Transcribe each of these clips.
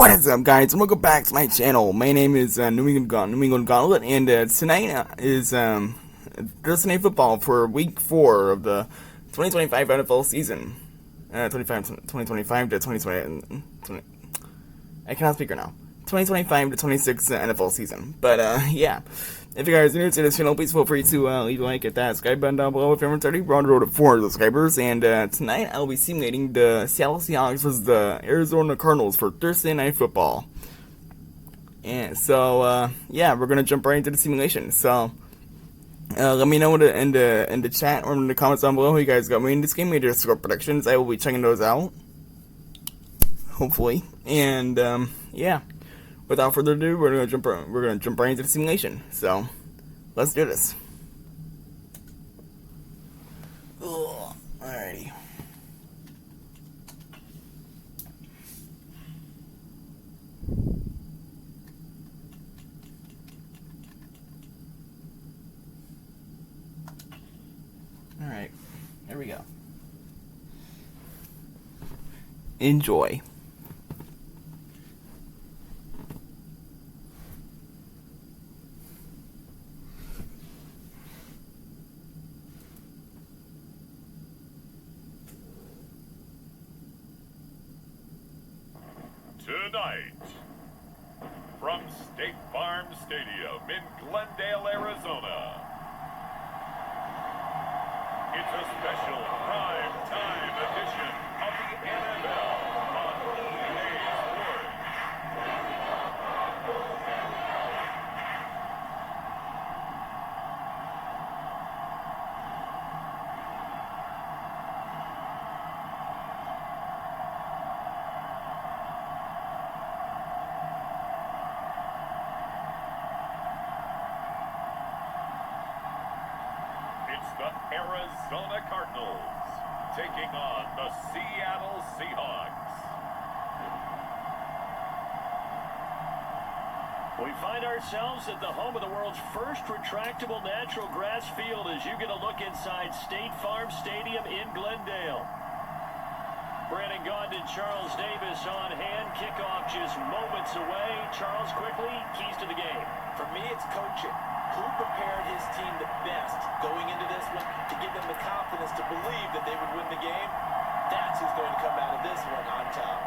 What is up, guys? Welcome back to my channel. My name is New England Gauntlet, and tonight is Thursday Night Football for Week 4 of the 2025 NFL season. 2025 to 2020. I cannot speak right now. 2025 to 26 NFL season. But yeah, if you guys are new to this channel, please feel free to leave a like, hit that subscribe button down below if you haven't already. We're on the road to 400 subscribers, and tonight I'll be simulating the Seattle Seahawks versus the Arizona Cardinals for Thursday Night Football. And so yeah, we're gonna jump right into the simulation. So let me know in the chat or in the comments down below who you guys got me in this game. Major score predictions. I will be checking those out, hopefully. And yeah. Without further ado, we're gonna jump right into the simulation. So, let's do this. Ugh, alrighty. Alright, here we go. Enjoy. Tonight, from State Farm Stadium in Glendale, Arizona, it's a special prime time edition of the NFL on EA Sports. It's the Arizona Cardinals taking on the Seattle Seahawks. We find ourselves at the home of the world's first retractable natural grass field as you get a look inside State Farm Stadium in Glendale. Brandon Gaudin and Charles Davis on hand. Kickoff just moments away. Charles, quickly, keys to the game. For me, it's coaching. Who prepared his team the best going into this one to give them the confidence to believe that they would win the game? That's who's going to come out of this one on top.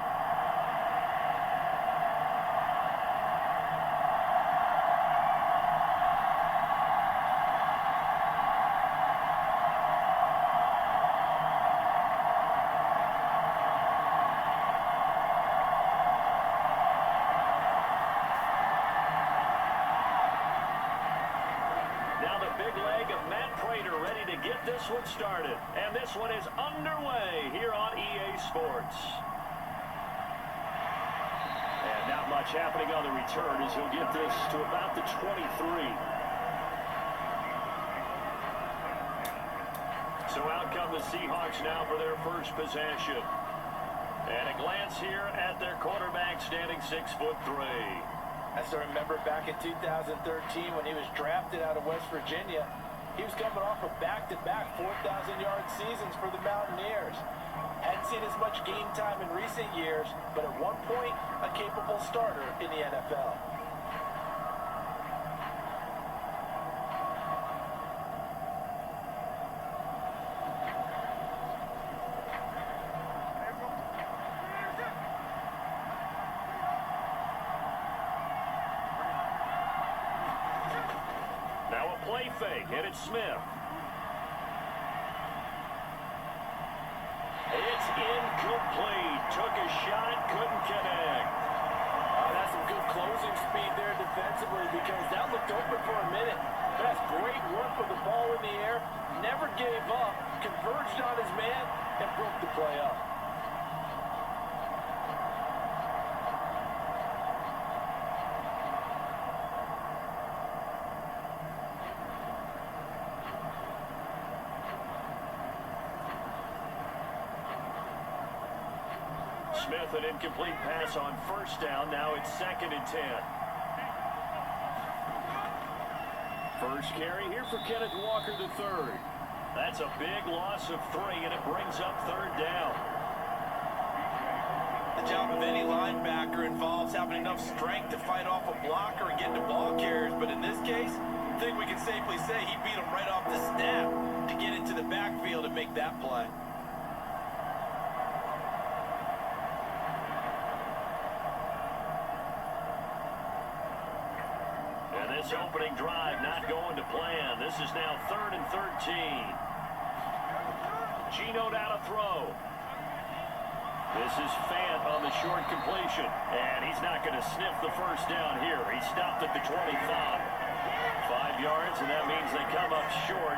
Now the big leg of Matt Prater ready to get this one started. And this one is underway here on EA Sports. And not much happening on the return as he'll get this to about the 23. So out come the Seahawks now for their first possession. And a glance here at their quarterback standing 6'3". I still remember back in 2013 when he was drafted out of West Virginia. He was coming off of back-to-back 4,000-yard seasons for the Mountaineers. Hadn't seen as much game time in recent years, but at one point, a capable starter in the NFL. Now a play fake, and it's Smith. It's incomplete. Took a shot, couldn't connect. That's some good closing speed there defensively because that looked open for a minute. That's great work with the ball in the air. Never gave up, converged on his man, and broke the play up. Smith, an incomplete pass on first down. Now it's 2nd and 10. First carry here for Kenneth Walker III. That's a big loss of 3, and it brings up 3rd down. The job of any linebacker involves having enough strength to fight off a blocker and get to ball carriers. But in this case, I think we can safely say he beat him right off the snap to get into the backfield and make that play. And this opening drive not going to plan. This is now 3rd and 13. Gino now to throw. This is Fant on the short completion. And he's not going to sniff the first down here. He stopped at the 25. 5 yards, and that means they come up short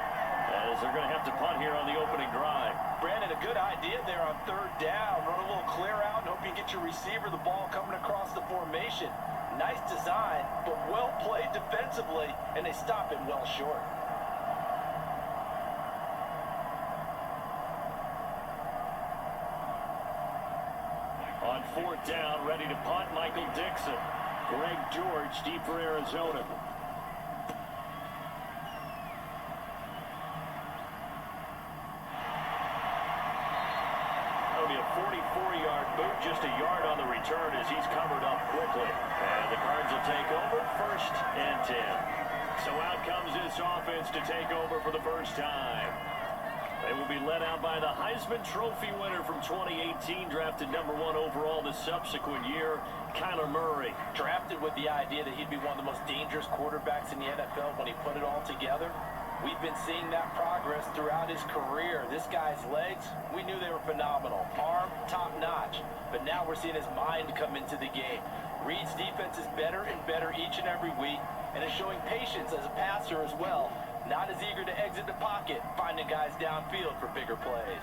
as they're going to have to punt here on the opening drive. Brandon, a good idea there on 3rd down. Run a little clear out and hope you get your receiver the ball coming across the formation. Nice design, but well played defensively, and they stop it well short. On 4th down, ready to punt, Michael Dixon. Greg George, deep for Arizona. That'll be a 44-yard boot, just a yard on the return as he's covered up quickly. And the Cards will take over, 1st and 10. So out comes this offense to take over for the first time. They will be led out by the Heisman Trophy winner from 2018, drafted #1 overall the subsequent year, Kyler Murray. Drafted with the idea that he'd be one of the most dangerous quarterbacks in the NFL when he put it all together. We've been seeing that progress throughout his career. This guy's legs, we knew they were phenomenal. Arm, top-notch. But now we're seeing his mind come into the game. Reed's defense is better and better each and every week, and is showing patience as a passer as well. Not as eager to exit the pocket, finding guys downfield for bigger plays.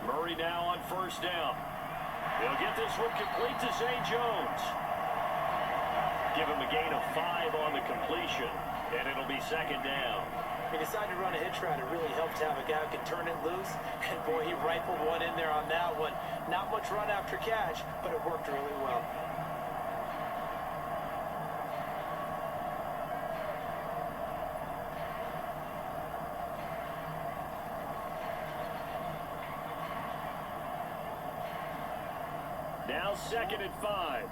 Murray now on 1st down. He'll get this one complete to Zay Jones. Give him a gain of 5 on the completion, and it'll be 2nd down. He decided to run a hitch route. It really helped to have a guy who can turn it loose. And boy, he rifled one in there on that one. Not much run after catch, but it worked really well. Now 2nd and 5.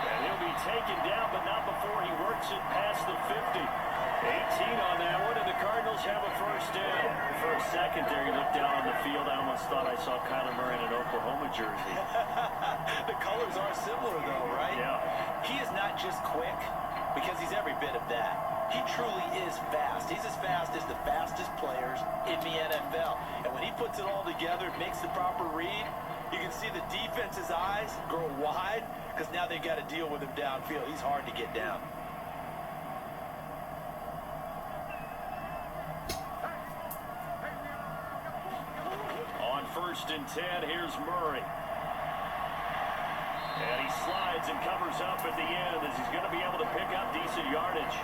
And he'll be taken down, but not before he works it past the 50. 18 on that one, and the Cardinals have a 1st down. For a second there, you looked down on the field. I almost thought I saw Kyler Murray in an Oklahoma jersey. The colors are similar, though, right? Yeah. He is not just quick, because he's every bit of that. He truly is fast. He's as fast as the fastest players in the NFL. And when he puts it all together, makes the proper read, you can see the defense's eyes grow wide because now they've got to deal with him downfield. He's hard to get down. On 1st and 10, here's Murray. And he slides and covers up at the end as he's going to be able to pick up decent yardage.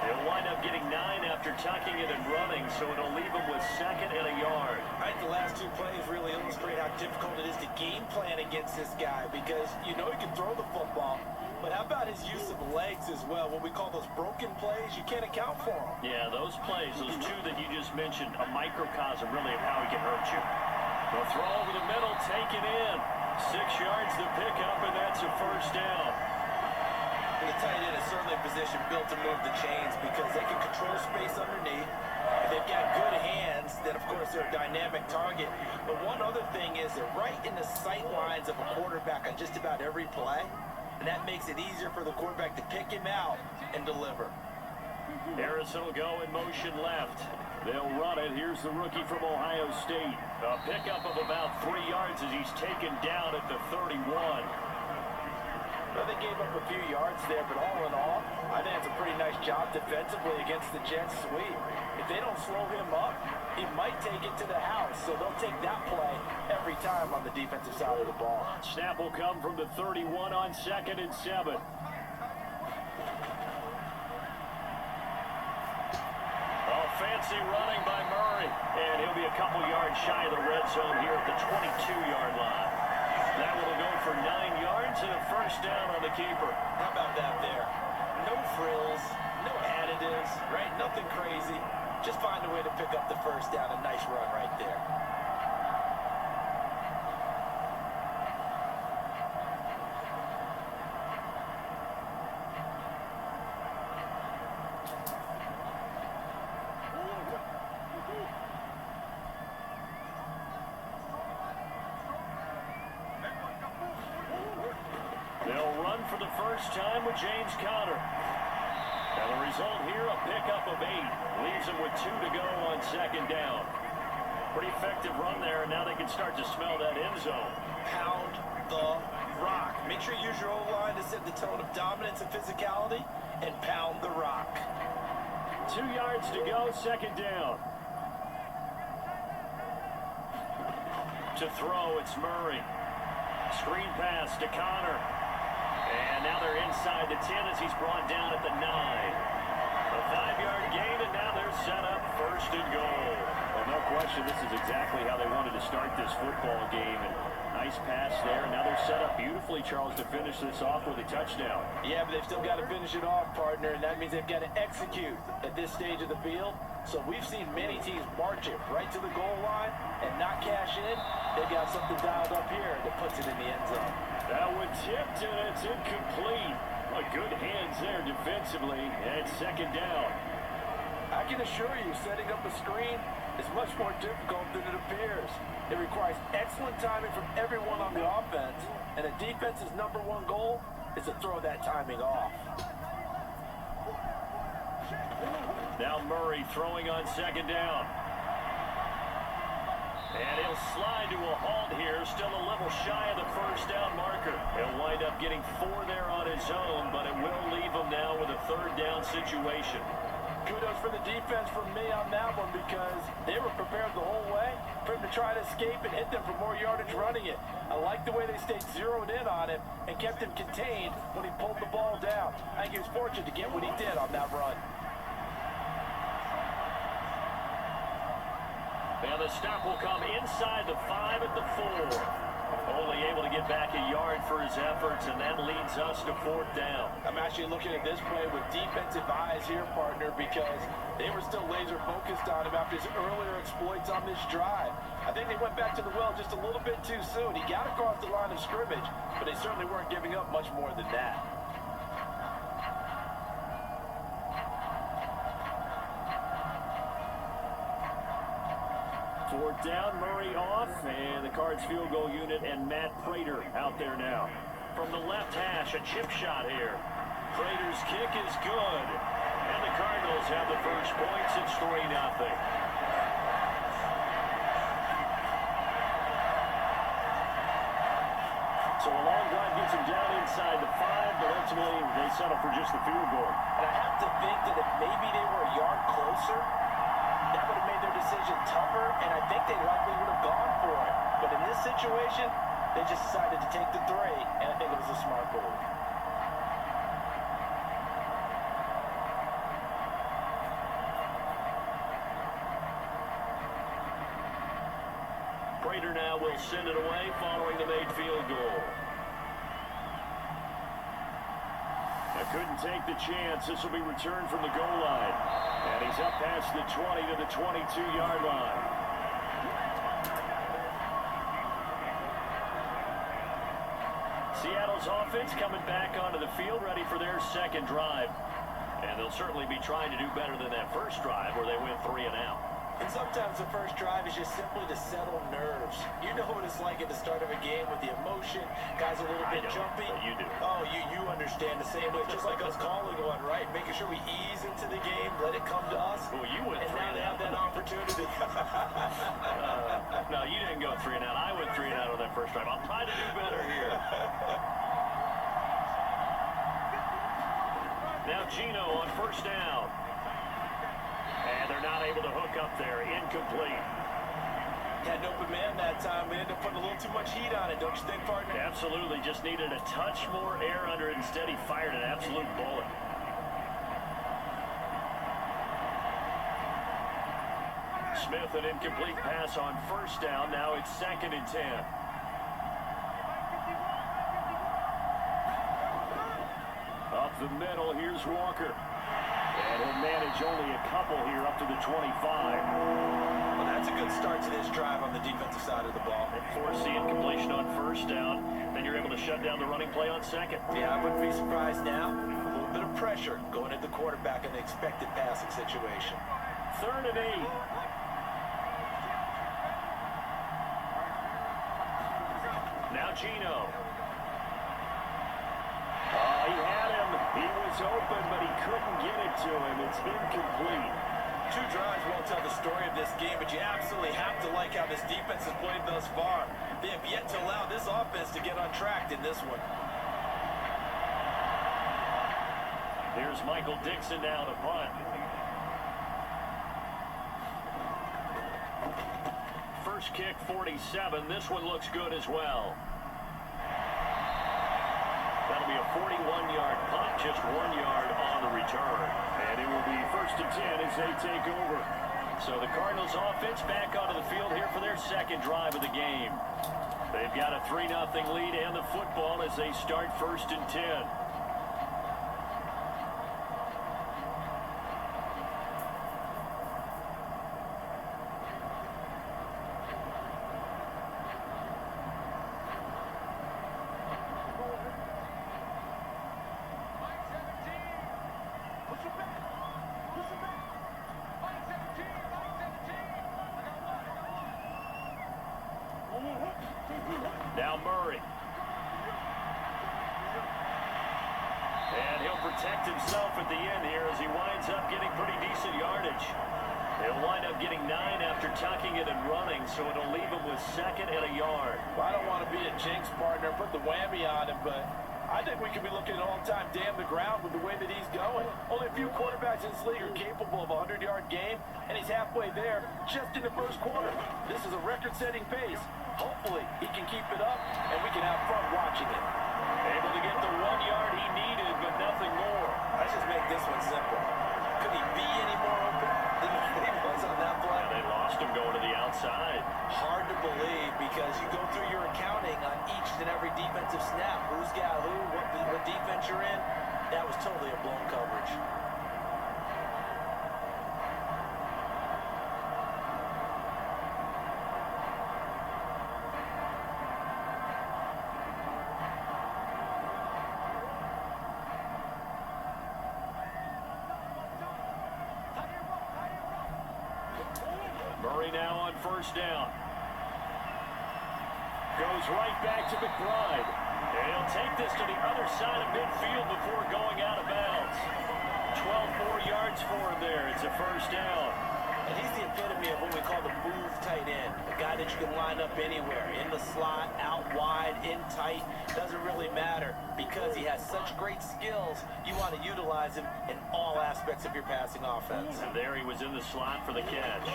He'll wind up getting 9 after tucking it and running, so it'll leave him with 2nd and a yard. I think the last 2 plays really illustrate how difficult it is to game plan against this guy because you know he can throw the football, but how about his use of legs as well? What we call those broken plays, you can't account for them. Yeah, those plays, those 2 that you just mentioned, a microcosm really of how he can hurt you. The throw over the middle, taken in. 6 yards to pick up, and that's a 1st down. And the tight end is certainly a position built to move the chains because they can control space underneath. And they've got good hands that, of course, they're a dynamic target. But one other thing is they're right in the sight lines of a quarterback on just about every play. And that makes it easier for the quarterback to pick him out and deliver. Harrison will go in motion left. They'll run it. Here's the rookie from Ohio State. A pickup of about 3 yards as he's taken down at the 31. Well, they gave up a few yards there, but all in all, I think it's a pretty nice job defensively against the Jets sweep. If they don't slow him up, he might take it to the house, so they'll take that play every time on the defensive side of the ball. Snap will come from the 31 on 2nd and 7. Fancy running by Murray, and he'll be a couple yards shy of the red zone here at the 22-yard line. That will go for 9 yards and a first down on the keeper. How about that there? No frills, no additives, right? Nothing crazy. Just find a way to pick up the first down. A nice run right there. They'll run for the first time with James Conner. And the result here, a pickup of 8. Leaves them with 2 to go on second down. Pretty effective run there, and now they can start to smell that end zone. Pound the rock. Make sure you use your O-line to set the tone of dominance and physicality, and pound the rock. 2 yards to go, second down. To throw, it's Murray. Screen pass to Conner. And now they're inside the 10 as he's brought down at the 9. A 5-yard gain, and now they're set up first and goal. Well, no question, this is exactly how they wanted to start this football game. And nice pass there. And now they're set up beautifully, Charles, to finish this off with a touchdown. Yeah, but they've still got to finish it off, partner, and that means they've got to execute at this stage of the field. So we've seen many teams march it right to the goal line and not cash in. They've got something dialed up here that puts it in the end zone. That one tipped, and it's incomplete. Well, good hands there defensively, and second down. I can assure you, setting up a screen is much more difficult than it appears. It requires excellent timing from everyone on the offense, and the defense's #1 goal is to throw that timing off. Now Murray throwing on second down. And he'll slide to a halt here, still a little shy of the first down marker. He'll wind up getting 4 there on his own, but it will leave him now with a third down situation. Kudos for the defense from me on that one because they were prepared the whole way for him to try to escape and hit them for more yardage running it. I like the way they stayed zeroed in on him and kept him contained when he pulled the ball down. I think he was fortunate to get what he did on that run. And the stop will come inside the 5 at the 4. Only able to get back a yard for his efforts, and that leads us to 4th down. I'm actually looking at this play with defensive eyes here, partner, because they were still laser focused on him after his earlier exploits on this drive. I think they went back to the well just a little bit too soon. He got across the line of scrimmage, but they certainly weren't giving up much more than that. Fourth down, Murray off, and the Cards field goal unit and Matt Prater out there now. From the left hash, a chip shot here. Prater's kick is good, and the Cardinals have the first points. It's 3-0. So a long drive gets him down inside the 5, but ultimately they settle for just the field goal. And I have to think that if maybe they were a yard closer, that would have made their decision tougher, and I think they likely would have gone for it. But in this situation, they just decided to take the 3, and I think it was a smart move. Prater now will send it away following the made field goal. I couldn't take the chance. This will be returned from the goal line. And he's up past the 20 to the 22-yard line. Seattle's offense coming back onto the field, ready for their second drive. And they'll certainly be trying to do better than that first drive where they went 3 and out. And sometimes the first drive is just simply to settle nerves. You know what it's like at the start of a game with the emotion. Guys a little bit jumpy. You do. Oh, you understand the same way. Just like us calling one, right? Making sure we ease into the game, let it come to us. Well, you went and 3 now they have that opportunity. No, you didn't go 3 and out. I went 3 and out on that first drive. I'll try to do better here. Now Gino on first down. And they're not able to hook up there. Incomplete. Had an open man that time. We ended up putting a little too much heat on it, don't you think, partner? Absolutely. Just needed a touch more air under it. Instead, he fired an absolute bullet. Smith, an incomplete pass on first down. Now it's 2nd and 10. the middle. Here's Walker. And he'll manage only a couple here up to the 25. Well, that's a good start to this drive on the defensive side of the ball. They force the incompletion on first down. Then you're able to shut down the running play on second. Yeah, I wouldn't be surprised now. A little bit of pressure going at the quarterback in the expected passing situation. 3rd and 8. Now Gino. He had him. He was open, but he couldn't get it to him. It's incomplete. 2 drives won't tell the story of this game, but you absolutely have to like how this defense has played thus far. They have yet to allow this offense to get on track in this one. Here's Michael Dixon now to punt. First kick, 47. This one looks good as well. That'll be a 41-yard punt, just 1 yard on the return. And it will be 1st and 10 as they take over. So the Cardinals offense back onto the field here for their second drive of the game. They've got a 3-0 lead and the football as they start 1st and 10. Now Murray. And he'll protect himself at the end here as he winds up getting pretty decent yardage. He'll wind up getting 9 after tucking it and running, so it'll leave him with 2nd and a yard. Well, I don't want to be a jinx partner, put the whammy on him, but I think we could be looking at an all-time damn the ground with the way that he's going. Only a few quarterbacks in this league are capable of a 100-yard game, and he's halfway there just in the first quarter. This is a record-setting pace. Hopefully, he can keep it up, and we can have fun watching it. Able to get the 1 yard he needed, but nothing more. Let's just make this one simple. Could he be any more open than he was on that play? And they lost him going to the outside. Hard to believe because you go through your accounting on each and every defensive snap. Who's got who, what defense you're in. That was totally a blown coverage. Murray now on 1st down. Goes right back to McBride. And he'll take this to the other side of midfield before going out of bounds. 12 more yards for him there. It's a 1st down. And he's the epitome of what we call the move tight end. A guy that you can line up anywhere. In the slot, out wide, in tight. Doesn't really matter because he has such great skills. You want to utilize him in all aspects of your passing offense. And there he was in the slot for the catch.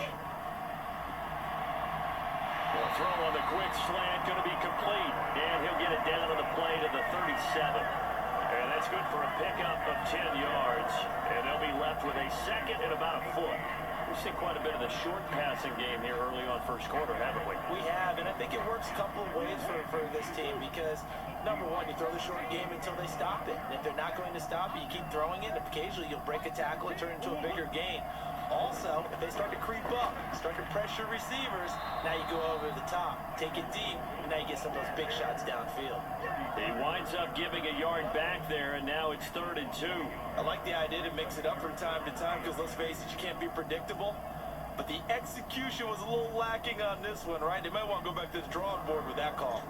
The throw on the quick slant going to be complete. And he'll get it down on the play to the 37. And that's good for a pickup of 10 yards. And they'll be left with a 2nd and about a foot. We've seen quite a bit of the short passing game here early on first quarter, haven't we? We have, and I think it works a couple of ways for this team because, number one, you throw the short game until they stop it. And if they're not going to stop it, you keep throwing it, and occasionally you'll break a tackle and turn it into a bigger gain. Also, if they start to creep up, start to pressure receivers, now you go over the top, take it deep, and now you get some of those big shots downfield. He winds up giving a yard back there, and now it's 3rd and 2. I like the idea to mix it up from time to time because, let's face it, you can't be predictable. But the execution was a little lacking on this one, right? They might want to go back to the drawing board with that call.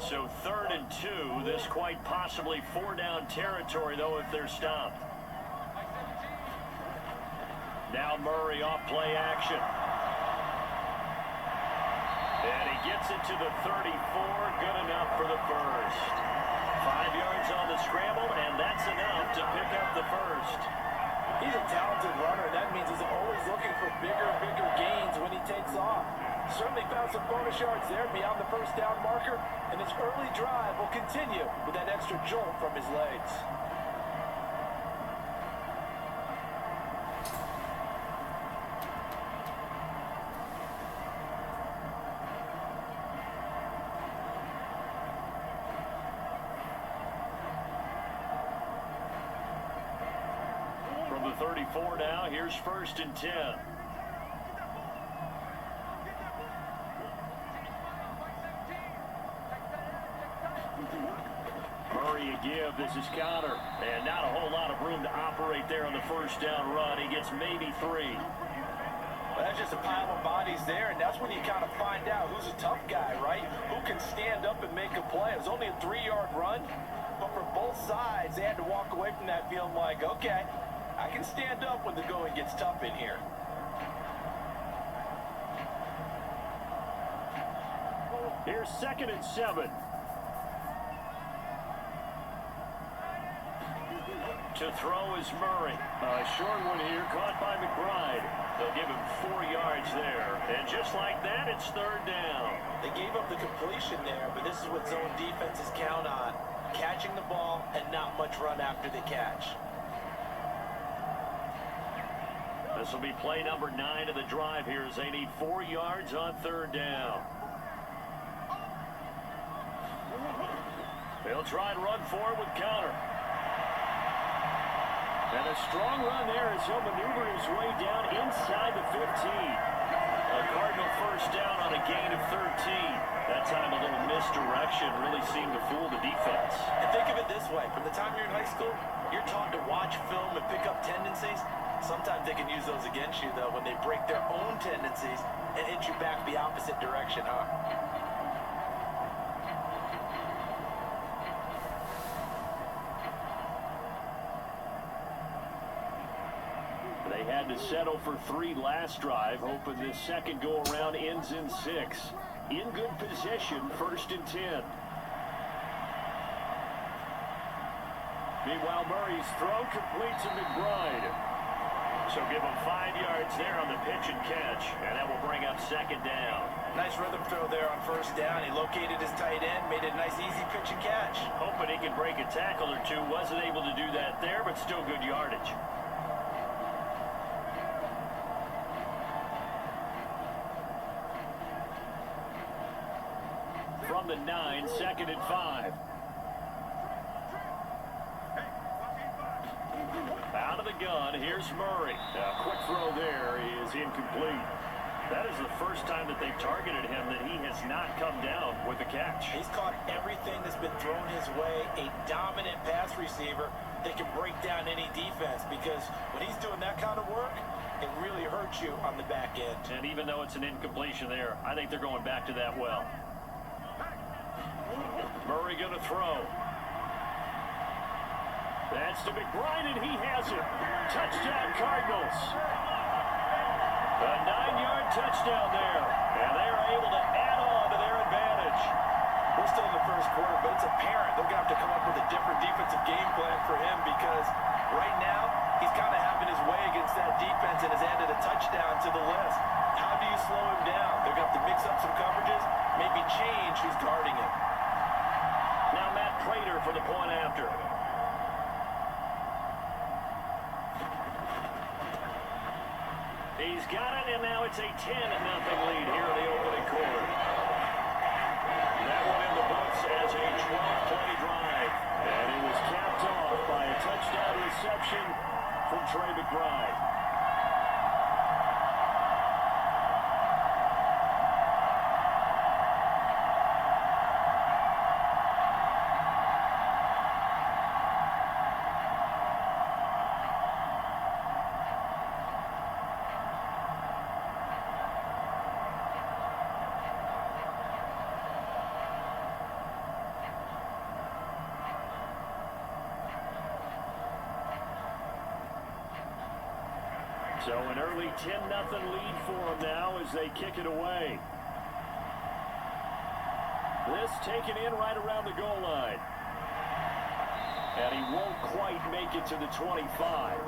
So 3rd and 2, this quite possibly 4-down territory, though, if they're stopped. Now Murray off play action. And he gets it to the 34, good enough for the 1st. 5 yards on the scramble, and that's enough to pick up the 1st. He's a talented runner, and that means he's always looking for bigger gains when he takes off. Certainly found some bonus yards there beyond the first down marker, and his early drive will continue with that extra jolt from his legs. From the 34 now, here's 1st and 10. Murray a give. This is Connor. And not a whole lot of room to operate there on the first down run. He gets maybe 3. Well, that's just a pile of bodies there, and that's when you kind of find out who's a tough guy, right? Who can stand up and make a play. It was only a 3-yard run, but for both sides, they had to walk away from that feeling like, okay, I can stand up when the going gets tough in here. Here's 2nd and 7. To throw is Murray. A short one here, caught by McBride. They'll give him 4 yards there. And just like that, it's 3rd down. They gave up the completion there, but this is what zone defenses count on. Catching the ball and not much run after the catch. This will be play number 9 of the drive here as they need 4 yards on 3rd down. They'll try and run forward with Connor. And a strong run there as he'll maneuver his way down inside the 15. A Cardinal first down on a gain of 13. That time a little misdirection really seemed to fool the defense. And think of it this way. From the time you're in high school, you're taught to watch film and pick up tendencies. Sometimes they can use those against you, though, when they break their own tendencies and hit you back the opposite direction, huh? They had to settle for 3 last drive, hoping this second go-around ends in 6. In good position, 1st and 10. Meanwhile, Murray's throw complete to McBride. So give him 5 yards there on the pitch and catch, and that will bring up 2nd down. Nice rhythm throw there on 1st down. He located his tight end, made a nice easy pitch and catch. Hoping he could break a tackle or two. Wasn't able to do that there, but still good yardage. From the 9, 2nd and 5. Out of the gun, here's Murray. A quick throw there is incomplete. That is the first time that they've targeted him that he has not come down with a catch. He's caught everything that's been thrown his way. A dominant pass receiver that can break down any defense, because when he's doing that kind of work, it really hurts you on the back end. And even though it's an incompletion there, I think they're going back to that well. Murray going to throw. That's to McBride, and he has it. Touchdown, Cardinals. A 9-yard touchdown there. And they are able to add on to their advantage. We're still in the first quarter, but it's apparent they're going to have to come up with a different defensive game plan for him, because right now he's kind of having his way against that defense and has added a touchdown to the list. How do you slow him down? They're going to have to mix up some coverages, maybe change who's guarding him. Now Matt Prater for the point after. He's got it, and now it's a 10-0 lead here in the opening quarter. That one in the books as a 12-play drive. And it was capped off by a touchdown reception from Trey McBride. So an early 10-0 lead for them now as they kick it away. This taken in right around the goal line. And he won't quite make it to the 25.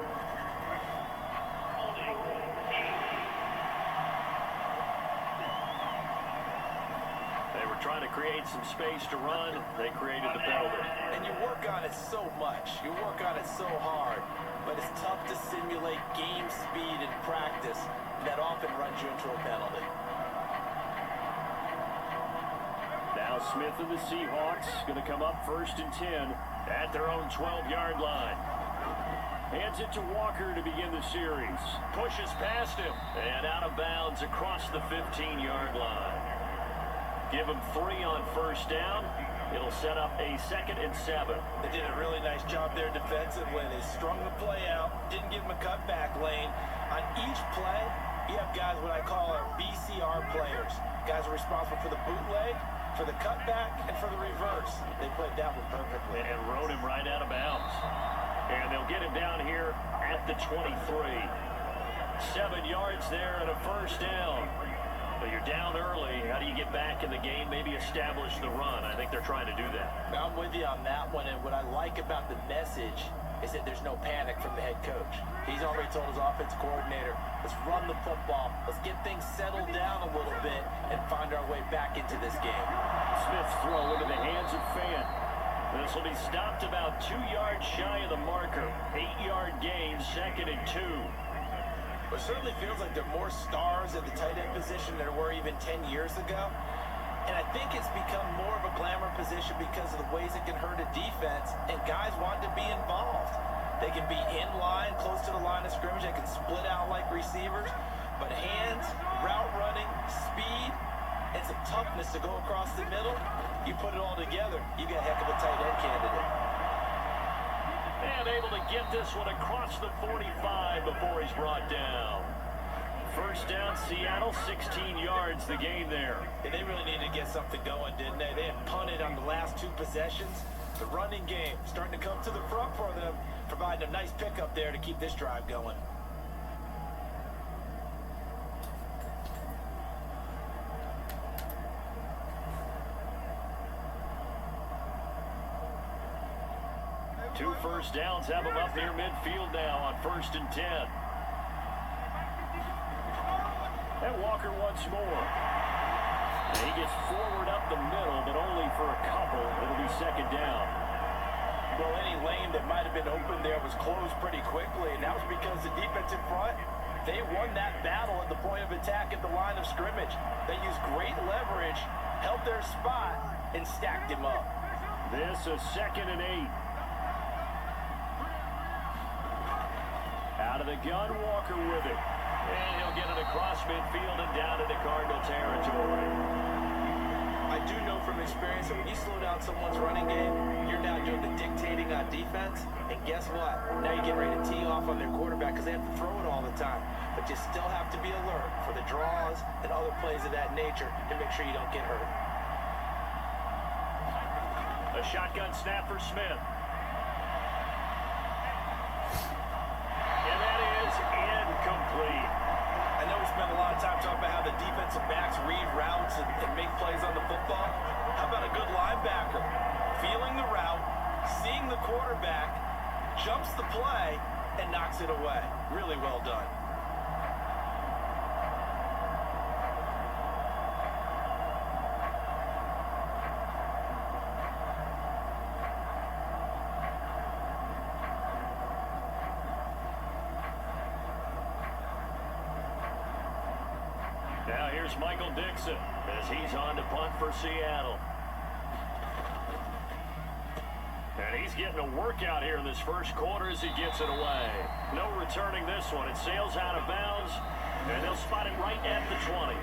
trying to create some space to run. They created the penalty. And you work on it so much. You work on it so hard. But it's tough to simulate game speed in practice. That often runs you into a penalty. Now Smith and the Seahawks going to come up 1st and 10 at their own 12-yard line. Hands it to Walker to begin the series. Pushes past him and out of bounds across the 15-yard line. Give him 3 on 1st down. It'll set up a 2nd and 7. They did a really nice job there defensively. They strung the play out, didn't give him a cutback lane. On each play, you have guys what I call our BCR players. Guys are responsible for the bootleg, for the cutback, and for the reverse. They played that one perfectly. And rode him right out of bounds. And they'll get him down here at the 23. 7 yards there and a 1st down. But you're down early. How do you get back in the game? Maybe establish the run. I think they're trying to do that. I'm with you on that one. And what I like about the message is that there's no panic from the head coach. He's already told his offensive coordinator, let's run the football. Let's get things settled down a little bit and find our way back into this game. Smith's throw into the hands of Fan. This will be stopped about 2 yards shy of the marker. 8-yard gain, 2nd and 2. It certainly feels like there are more stars at the tight end position than there were even 10 years ago. And I think it's become more of a glamour position because of the ways it can hurt a defense, and guys want to be involved. They can be in line, close to the line of scrimmage. They can split out like receivers. But hands, route running, speed, and some toughness to go across the middle, you put it all together, you got a heck of a tight end candidate. And able to get this one across the 45 before he's brought down. 1st down, Seattle, 16 yards, the gain there. And they really needed to get something going, didn't they? They had punted on the last 2 possessions. The running game starting to come to the front for them, providing a nice pickup there to keep this drive going. Two 1st downs have him up near midfield now on 1st and 10. And Walker once more. And he gets forward up the middle, but only for a couple. It'll be 2nd down. Well, any lane that might have been open there was closed pretty quickly, and that was because the defense in front, they won that battle at the point of attack at the line of scrimmage. They used great leverage, held their spot, and stacked him up. This is 2nd and 8. Out of the gun, Walker with it. And he'll get it across midfield and down into Cardinal territory. I do know from experience that when you slow down someone's running game, you're now doing the dictating on defense. And guess what? Now you get ready to tee off on their quarterback because they have to throw it all the time. But you still have to be alert for the draws and other plays of that nature to make sure you don't get hurt. A shotgun snap for Smith. And that is incomplete. I know we spent a lot of time talking about how the defensive backs read routes and make plays on the football. How about a good linebacker? Feeling the route, seeing the quarterback, jumps the play, and knocks it away. Really well done. Now here's Michael Dixon as he's on to punt for Seattle. And he's getting a workout here in this first quarter as he gets it away. No returning this one. It sails out of bounds, and they'll spot it right at the 20.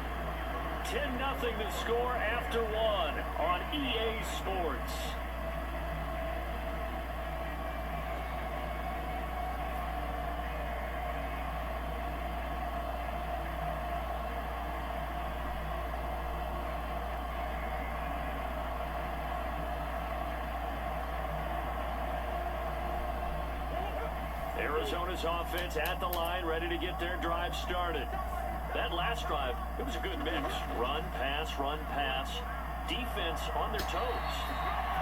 10-0 to score after 1 on EA Sports. Arizona's offense at the line, ready to get their drive started. That last drive, it was a good mix. Run, pass, defense on their toes.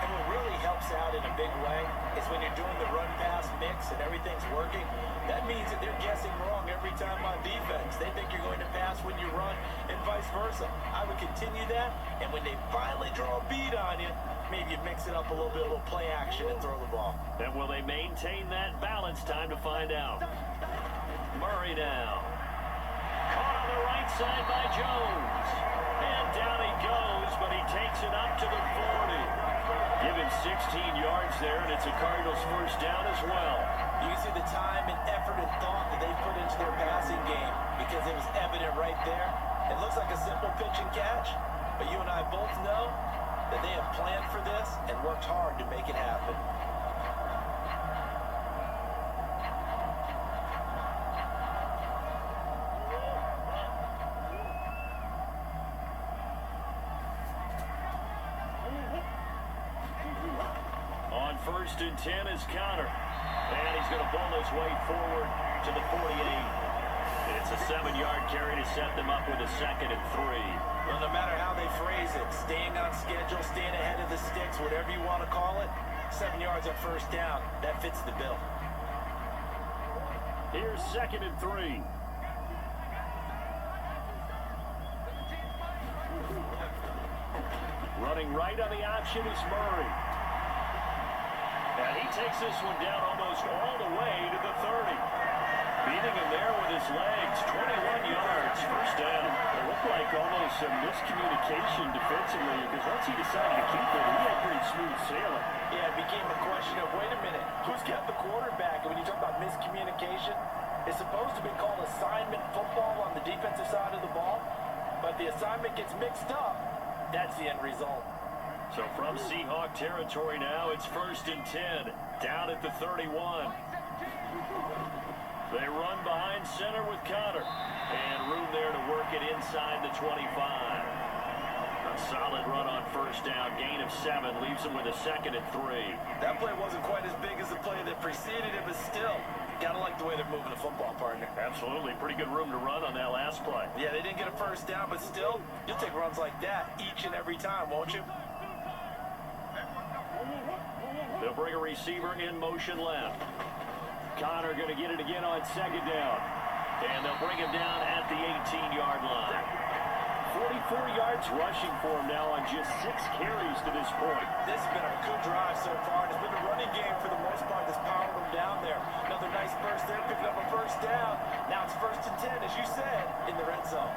And what really helps out in a big way is when you're doing the run-pass mix and everything's working, That means that they're guessing wrong every time on defense. They think you're going to pass when you run and vice versa. I would continue that, and when they finally draw a bead on you, maybe you mix it up a little bit, a little play action and throw the ball. And will they maintain that balance? Time to find out. Murray now. Caught on the right side by Jones. And down he goes, but he takes it up to the 40. Give him 16 yards there, and it's a Cardinals first down as well. You can see the time and effort and thought that they put into their passing game because it was evident right there. It looks like a simple pitch and catch, but you and I both know that they have planned for this and worked hard to make it happen. On 1st and 10 is Connor. And he's going to bowl his way forward to the 48. It's a 7-yard carry to set them up with a 2nd and 3. Well, no matter how they phrase it, staying on schedule, staying ahead of the sticks, whatever you want to call it, 7 yards on first down, that fits the bill. Here's 2nd and 3. Running right on the option is Murray. And he takes this one down almost all the way to the 30. Beating him there with his legs, 21 yards, first down. It looked like almost some miscommunication defensively because once he decided to keep it, he had pretty smooth sailing. Yeah, it became a question of, wait a minute, who's got the quarterback? And when you talk about miscommunication, it's supposed to be called assignment football on the defensive side of the ball, but the assignment gets mixed up. That's the end result. So from Seahawk territory now, it's 1st and 10, down at the 31. They run behind center with Connor, and room there to work it inside the 25. A solid run on first down, gain of 7, leaves them with a 2nd and 3. That play wasn't quite as big as the play that preceded it, but still, gotta like the way they're moving the football, partner. Absolutely, pretty good room to run on that last play. Yeah, they didn't get a first down, but still, you'll take runs like that each and every time, won't you? They'll bring a receiver in motion left. Connor going to get it again on 2nd down. And they'll bring him down at the 18-yard line. 44 yards rushing for him now on just 6 carries to this point. This has been a good drive so far. It's been a running game for the most part that's powered them down there. Another nice burst there, picking up a first down. Now it's 1st and 10, as you said, in the red zone.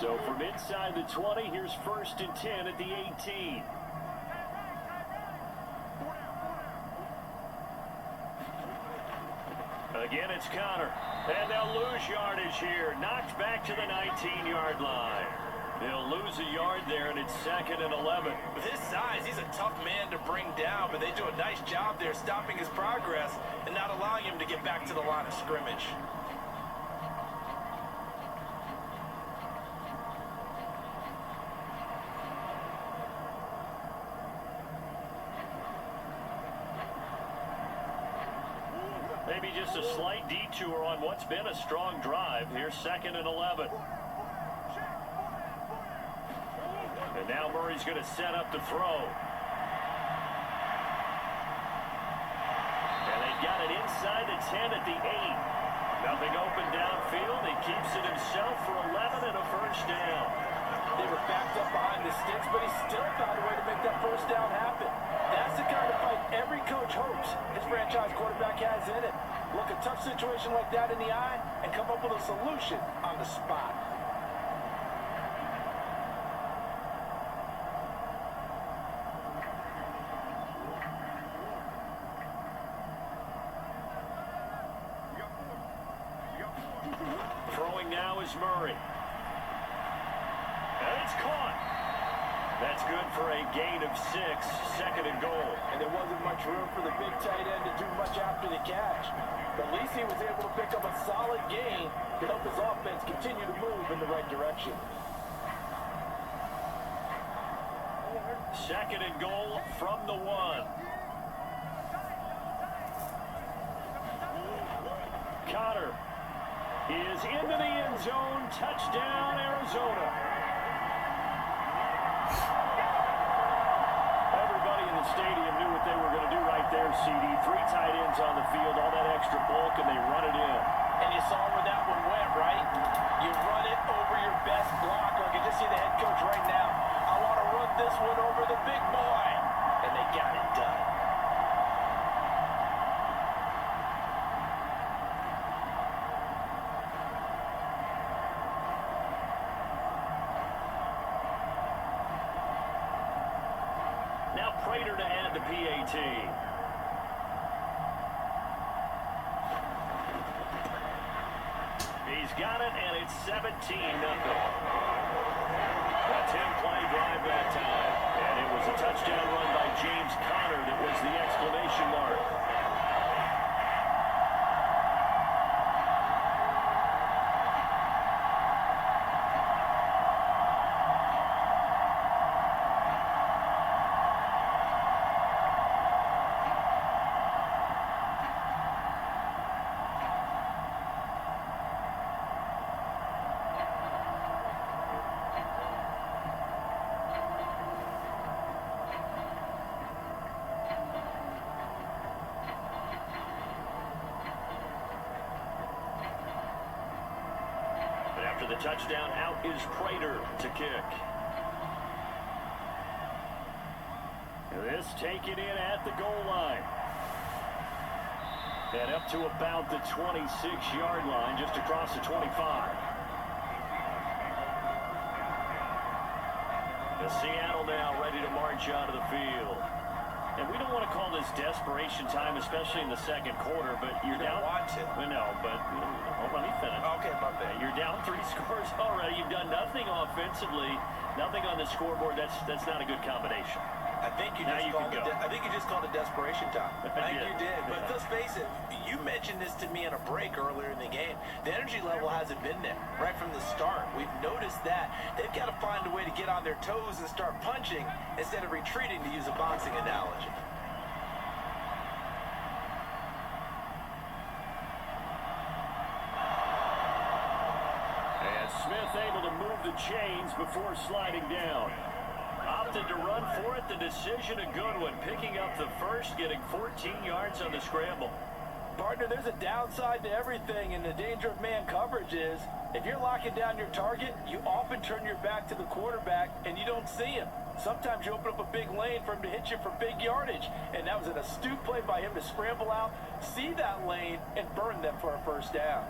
So from inside the 20, here's 1st and 10 at the 18. Again, it's Connor. And they'll lose yardage here. Knocked back to the 19-yard line. They'll lose a yard there, and it's 2nd and 11. With his size, he's a tough man to bring down, but they do a nice job there stopping his progress and not allowing him to get back to the line of scrimmage. Maybe just a slight detour on what's been a strong drive. Here's 2nd and 11. And now Murray's going to set up to throw. And they got it inside the 10 at the 8. Nothing open downfield. He keeps it himself for 11 and a first down. They were backed up behind the sticks, but he still found a way to make that first down happen. That's the kind of fight every coach hopes his franchise quarterback has in it. Look a tough situation like that in the eye and come up with a solution on the spot. Throwing now is Murray. And it's caught. That's good for a gain of 6, 2nd and goal. And there wasn't much room for the big tight end to do much after the catch. But at least he was able to pick up a solid gain to help his offense continue to move in the right direction. 2nd and goal from the 1. Connor is into the end zone. Touchdown, Arizona. tight ends on the field, all that extra bulk, and they run it in. And you saw where that one went, right? You run it over your best blocker. I can just see the head coach right now. I want to run this one over the big boy. And they got it done. Now Prater to add the PAT. He's got it, and it's 17-0. A 10-play drive that time. And it was a touchdown run by James Conner that was the exclamation mark. After the touchdown, out is Prater to kick. This taken in at the goal line. And up to about the 26-yard line, just across the 25. The Seattle now ready to march out of the field. And we don't want to call this desperation time, especially in the second quarter, but you're down. Watch it. No, but let me finish. Okay, my bad. You're down 3 scores already. You've done nothing offensively, nothing on the scoreboard. That's not a good combination. I think you just called it desperation time. I think you did. But let's face it, you mentioned this to me in a break earlier in the game. The energy level hasn't been there right from the start. We've noticed that. They've got to find a way to get on their toes and start punching instead of retreating, to use a boxing analogy. And Smith able to move the chains before sliding down. Opted to run for it. The decision a good one. Picking up the first, getting 14 yards on the scramble. Partner, there's a downside to everything, and the danger of man coverage is if you're locking down your target, you often turn your back to the quarterback and you don't see him. Sometimes you open up a big lane for him to hit you for big yardage, and that was an astute play by him to scramble out, see that lane, and burn them for a first down.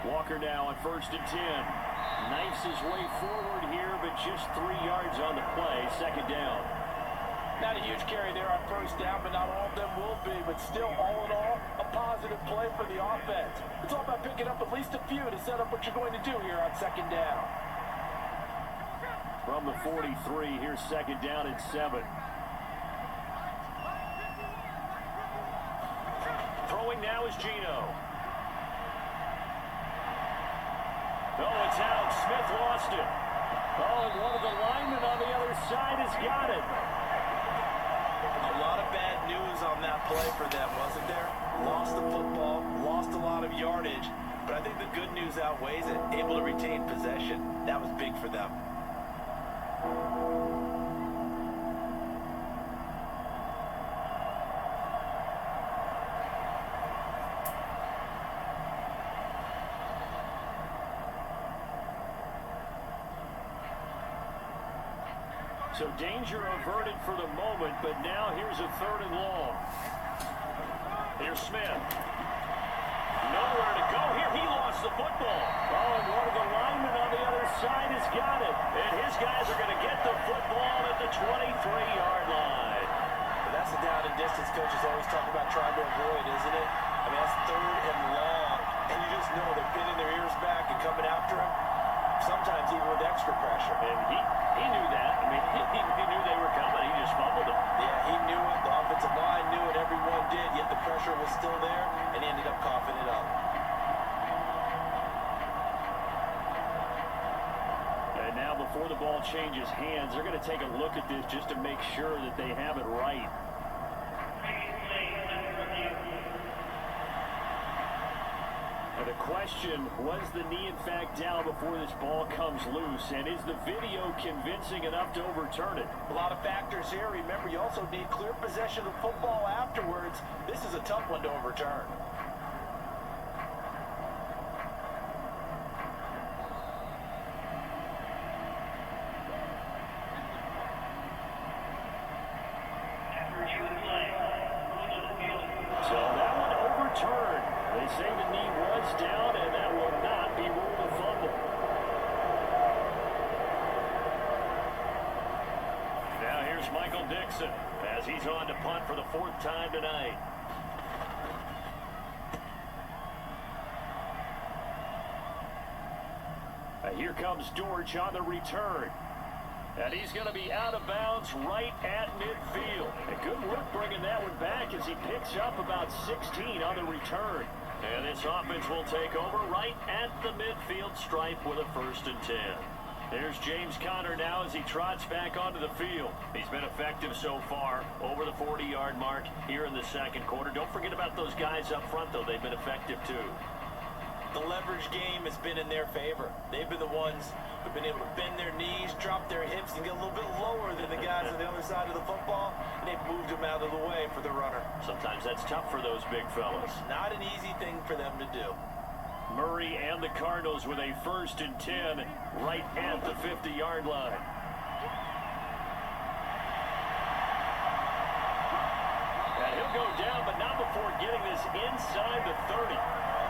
Walker now on 1st and 10. Knifes his way forward here, but just 3 yards on the play. Second down. Not a huge carry there on first down, but not all of them will be. But still, all in all, a positive play for the offense. It's all about picking up at least a few to set up what you're going to do here on second down. From the 43, here's second down and 7. Throwing now is Geno. Oh, it's out. Smith lost it. Oh, and one of the linemen on the other side has got it. A lot of bad news on that play for them, wasn't there? Lost the football, lost a lot of yardage, but I think the good news outweighs it. Able to retain possession. That was big for them. So danger averted for the moment, but now here's a 3rd and long. Here's Smith. Nowhere to go here. He lost the football. Oh, and one of the linemen on the other side has got it. And his guys are going to get the football at the 23-yard line. But that's the down and distance coaches always talk about trying to avoid, isn't it? I mean, that's 3rd and long. And you just know they're pinning their ears back and coming after him. Sometimes even with extra pressure. And he knew that. I mean, he knew they were coming. He just fumbled it. Yeah, he knew it. The offensive line knew it. Everyone did. Yet the pressure was still there, and he ended up coughing it up. And now before the ball changes hands, they're going to take a look at this just to make sure that they have it right. And the question, was the knee in fact down before this ball comes loose? And is the video convincing enough to overturn it? A lot of factors here. Remember, you also need clear possession of the football afterwards. This is a tough one to overturn. So that one overturned. They say the knee was down, and that will not be ruled a fumble. Now here's Michael Dixon as he's on to punt for the 4th time tonight. Here comes Dortch on the return. And he's going to be out of bounds right at midfield. And good work bringing that one back as he picks up about 16 on the return. And this offense will take over right at the midfield stripe with a 1st and 10. There's James Conner now as he trots back onto the field. He's been effective so far, over the 40-yard mark here in the 2nd quarter. Don't forget about those guys up front, though. They've been effective, too. The leverage game has been in their favor. They've been the ones who've been able to bend their knees, drop their hips, and get a little bit lower than the guys on the other side of the football, and they've moved them out of the way for the runner. Sometimes that's tough for those big fellas. Not an easy thing for them to do. Murray and the Cardinals with a 1st and 10 right at the 50-yard line. And he'll go down, but not before getting this inside the 30.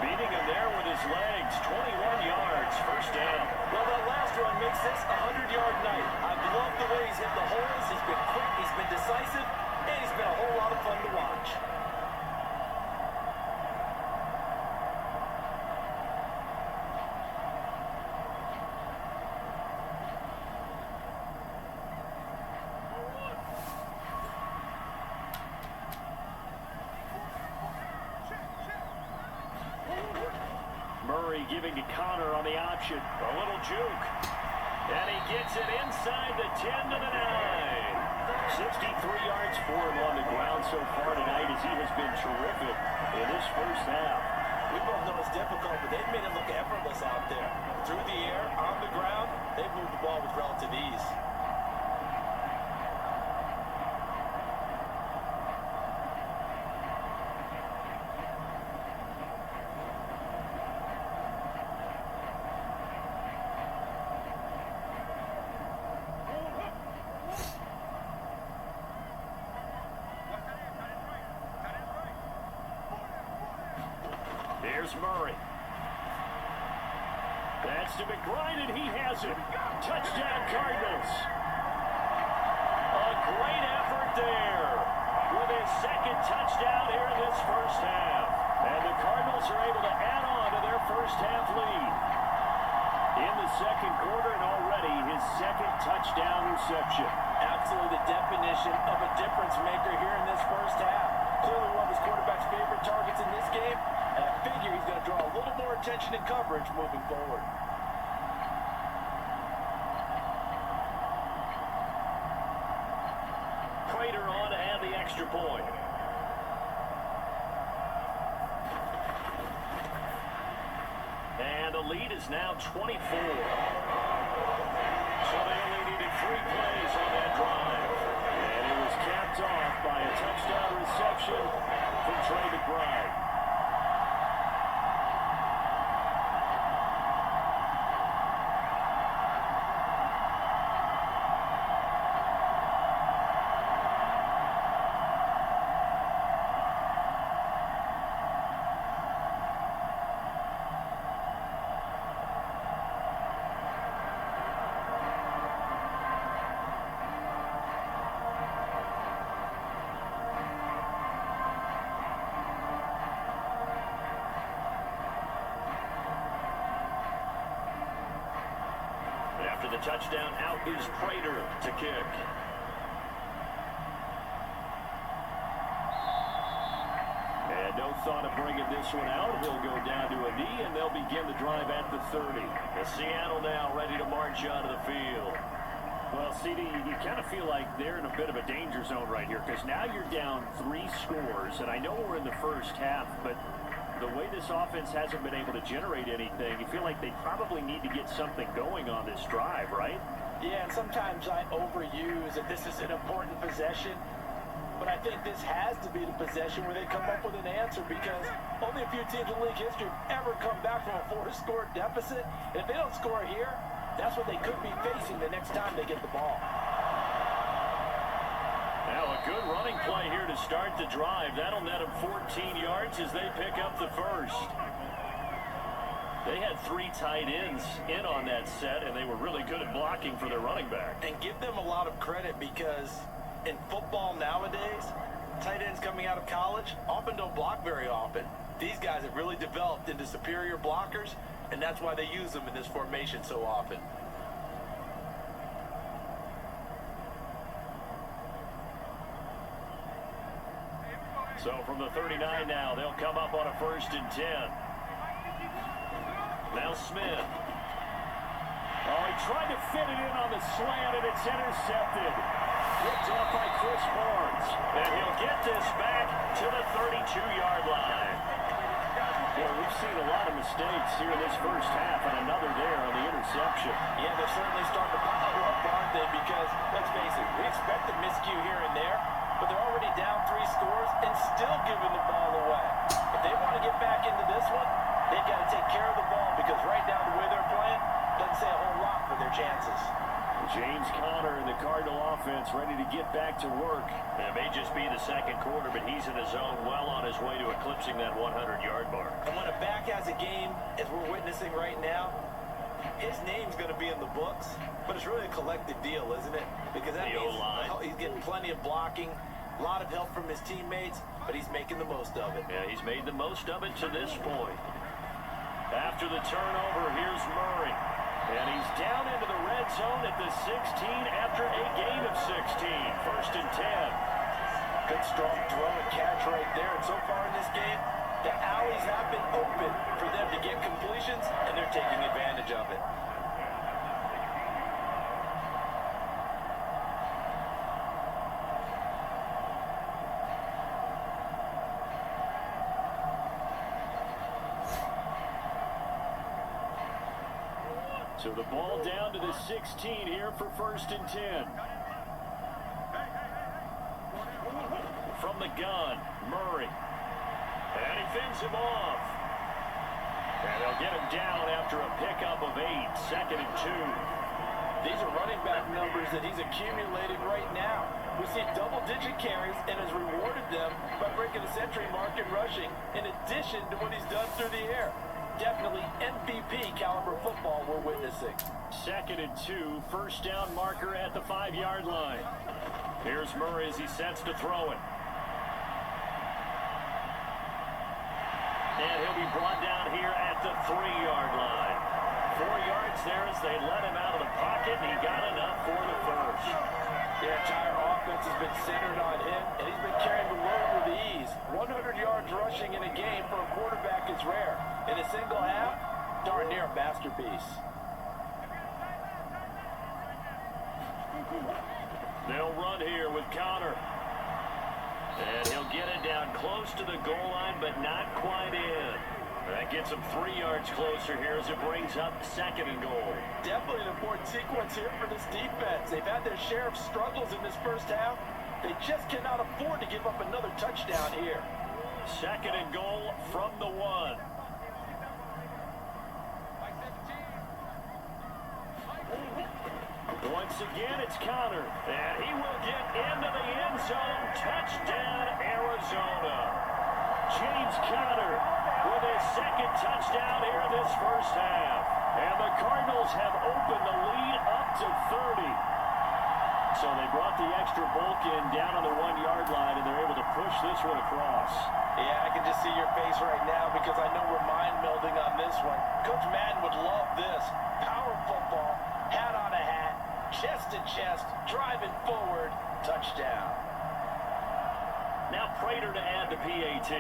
Beating him there with his legs, 21 yards, 1st down. Well, that last run makes this a 100-yard night. I've loved the way he's hit the holes. He's been quick, he's been decisive, and he's been a whole lot of fun to watch. Murray giving to Conner on the option. A little juke. And he gets it inside the 10 to the 9. 63 yards for him on the ground so far tonight as he has been terrific in this 1st half. We both know it's difficult, but they've made it look effortless out there. Through the air, on the ground, they've moved the ball with relative ease. Here's Murray. That's to McBride, and he has it. Touchdown, Cardinals. A great effort there with his 2nd touchdown here in this 1st half. And the Cardinals are able to add on to their 1st half lead. In the 2nd quarter, and already his 2nd touchdown reception. Absolutely the definition of a difference maker here in this 1st half. Clearly one of his quarterback's favorite targets in this game. And I figure he's going to draw a little more attention and coverage moving forward. Prater on to add the extra point. And the lead is now 24. So they only needed 3 plays on that drive. And it was capped off by a touchdown reception from Trey McBride. The touchdown, out is Prater to kick. And no thought of bringing this one out. He'll go down to a knee, and they'll begin the drive at the 30. The Seattle now ready to march onto the field. Well, CD, you kind of feel like they're in a bit of a danger zone right here because now you're down 3 scores, and I know we're in the 1st half, but the way this offense hasn't been able to generate anything, you feel like they probably need to get something going on this drive, right? Yeah, and sometimes I overuse that this is an important possession. But I think this has to be the possession where they come up with an answer, because only a few teams in league history have ever come back from a 4-score deficit. And if they don't score here, that's what they could be facing the next time they get the ball. Now a good running play here to start the drive. That'll net them 14 yards as they pick up the first. They had 3 tight ends in on that set, and they were really good at blocking for their running back. And give them a lot of credit, because in football nowadays, tight ends coming out of college often don't block very often. These guys have really developed into superior blockers, and that's why they use them in this formation so often. So from the 39 now, they'll come up on a 1st and 10. Now Smith. Oh, he tried to fit it in on the slant, and it's intercepted. Picked up by Chris Barnes. And he'll get this back to the 32-yard line. Well, we've seen a lot of mistakes here in this first half, and another there on the interception. Yeah, they're certainly starting to pile up, aren't they? Because, let's face it, we expect a miscue here and there, but they're already down 3 scores and still giving the ball away. If they want to get back into this one, they've got to take care of the ball, because right now the way they're playing doesn't say a whole lot for their chances. James Conner and the Cardinal offense ready to get back to work. It may just be the second quarter, but he's in his zone, well on his way to eclipsing that 100-yard mark. And when a back has a game, as we're witnessing right now, his name's going to be in the books, but it's really a collective deal, isn't it? Because that means he's getting plenty of blocking, a lot of help from his teammates, but he's making the most of it. Yeah, he's made the most of it to this point. After the turnover, here's Murray. And he's down into the red zone at the 16 after a gain of 16. 1st and 10. Good strong throw and catch right there. And so far in this game, the alleys have been open for them to get completions, and they're taking advantage of it. So the ball down to the 16 here for 1st and 10. From the gun, Murray. And he fends him off. And they'll get him down after a pickup of 8, 2nd and 2. These are running back numbers that he's accumulating right now. We see double-digit carries and has rewarded them by breaking the century mark in rushing, in addition to what he's done through the air. Definitely MVP caliber football we're witnessing. 2nd and 2, 1st down marker at the 5-yard line. Here's Murray as he sets to throw it. And he'll be brought down here at the 3-yard line. 4 yards there as they let him out of the pocket, and he got enough for the first. Their entire offense has been centered on him, and he's been carrying the load with ease. 100 yards rushing in a game for a quarterback is rare. In a single half, darn near a masterpiece. They'll run here with Conner. And he'll get it down close to the goal line, but not quite in. That gets him 3 yards closer here as it brings up 2nd and goal. Definitely an important sequence here for this defense. They've had their share of struggles in this first half. They just cannot afford to give up another touchdown here. 2nd and goal from the 1. Once again, it's Conner, and he will get into the end zone. Touchdown, Arizona. James Conner with his 2nd touchdown here in this first half. And the Cardinals have opened the lead up to 30. So they brought the extra bulk in down on the 1-yard line, and they're able to push this one across. Yeah, I can just see your face right now because I know we're mind melding on this one. Coach Madden would love this. Power football, hat on a hat, chest to chest, driving forward, touchdown. Now Prater to add the PAT.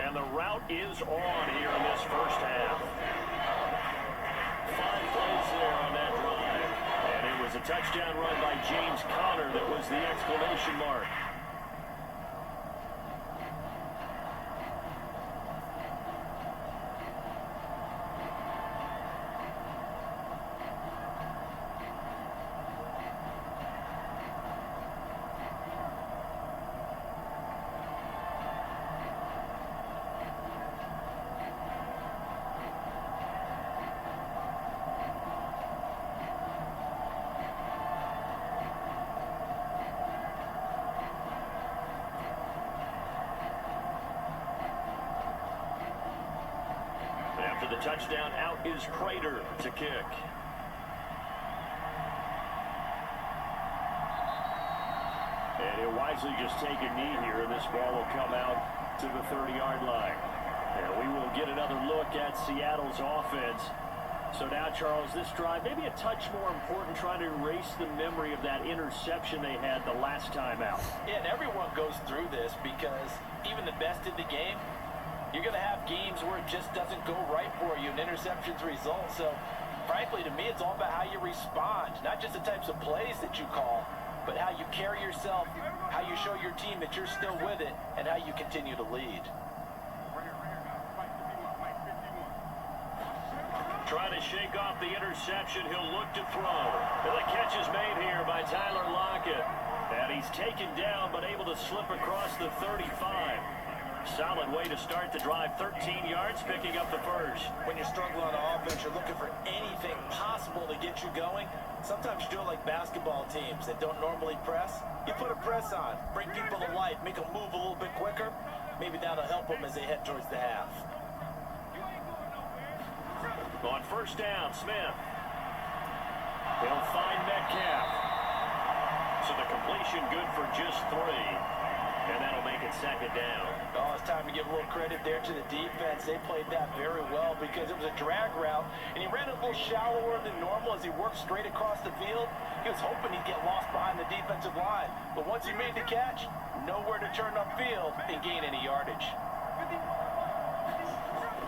And the route is on here in this first half. 5 plays there on that drive. And it was was a touchdown run by James Conner that was the exclamation mark. After the touchdown, out is Prater to kick. And he'll wisely just take a knee here, and this ball will come out to the 30-yard line. And we will get another look at Seattle's offense. So now, Charles, this drive maybe a touch more important, trying to erase the memory of that interception they had the last time out. Yeah, and everyone goes through this because even the best in the game, you're going to have games where it just doesn't go right for you and interceptions result. So, frankly, to me, it's all about how you respond, not just the types of plays that you call, but how you carry yourself, how you show your team that you're still with it, and how you continue to lead. Trying to shake off the interception, he'll look to throw. And the catch is made here by Tyler Lockett. And he's taken down, but able to slip across the 35. Solid way to start the drive, 13 yards, picking up the first. When you're struggling on offense, you're looking for anything possible to get you going. Sometimes you do it like basketball teams that don't normally press. You put a press on, bring people to life, make them move a little bit quicker. Maybe that'll help them as they head towards the half. On first down, Smith. He'll find Metcalf. So the completion good for just 3. And that'll make it second down. Oh, it's time to give a little credit there to the defense. They played that very well because it was a drag route, and he ran a little shallower than normal as he worked straight across the field. He was hoping he'd get lost behind the defensive line. But once he made the catch, nowhere to turn upfield and gain any yardage.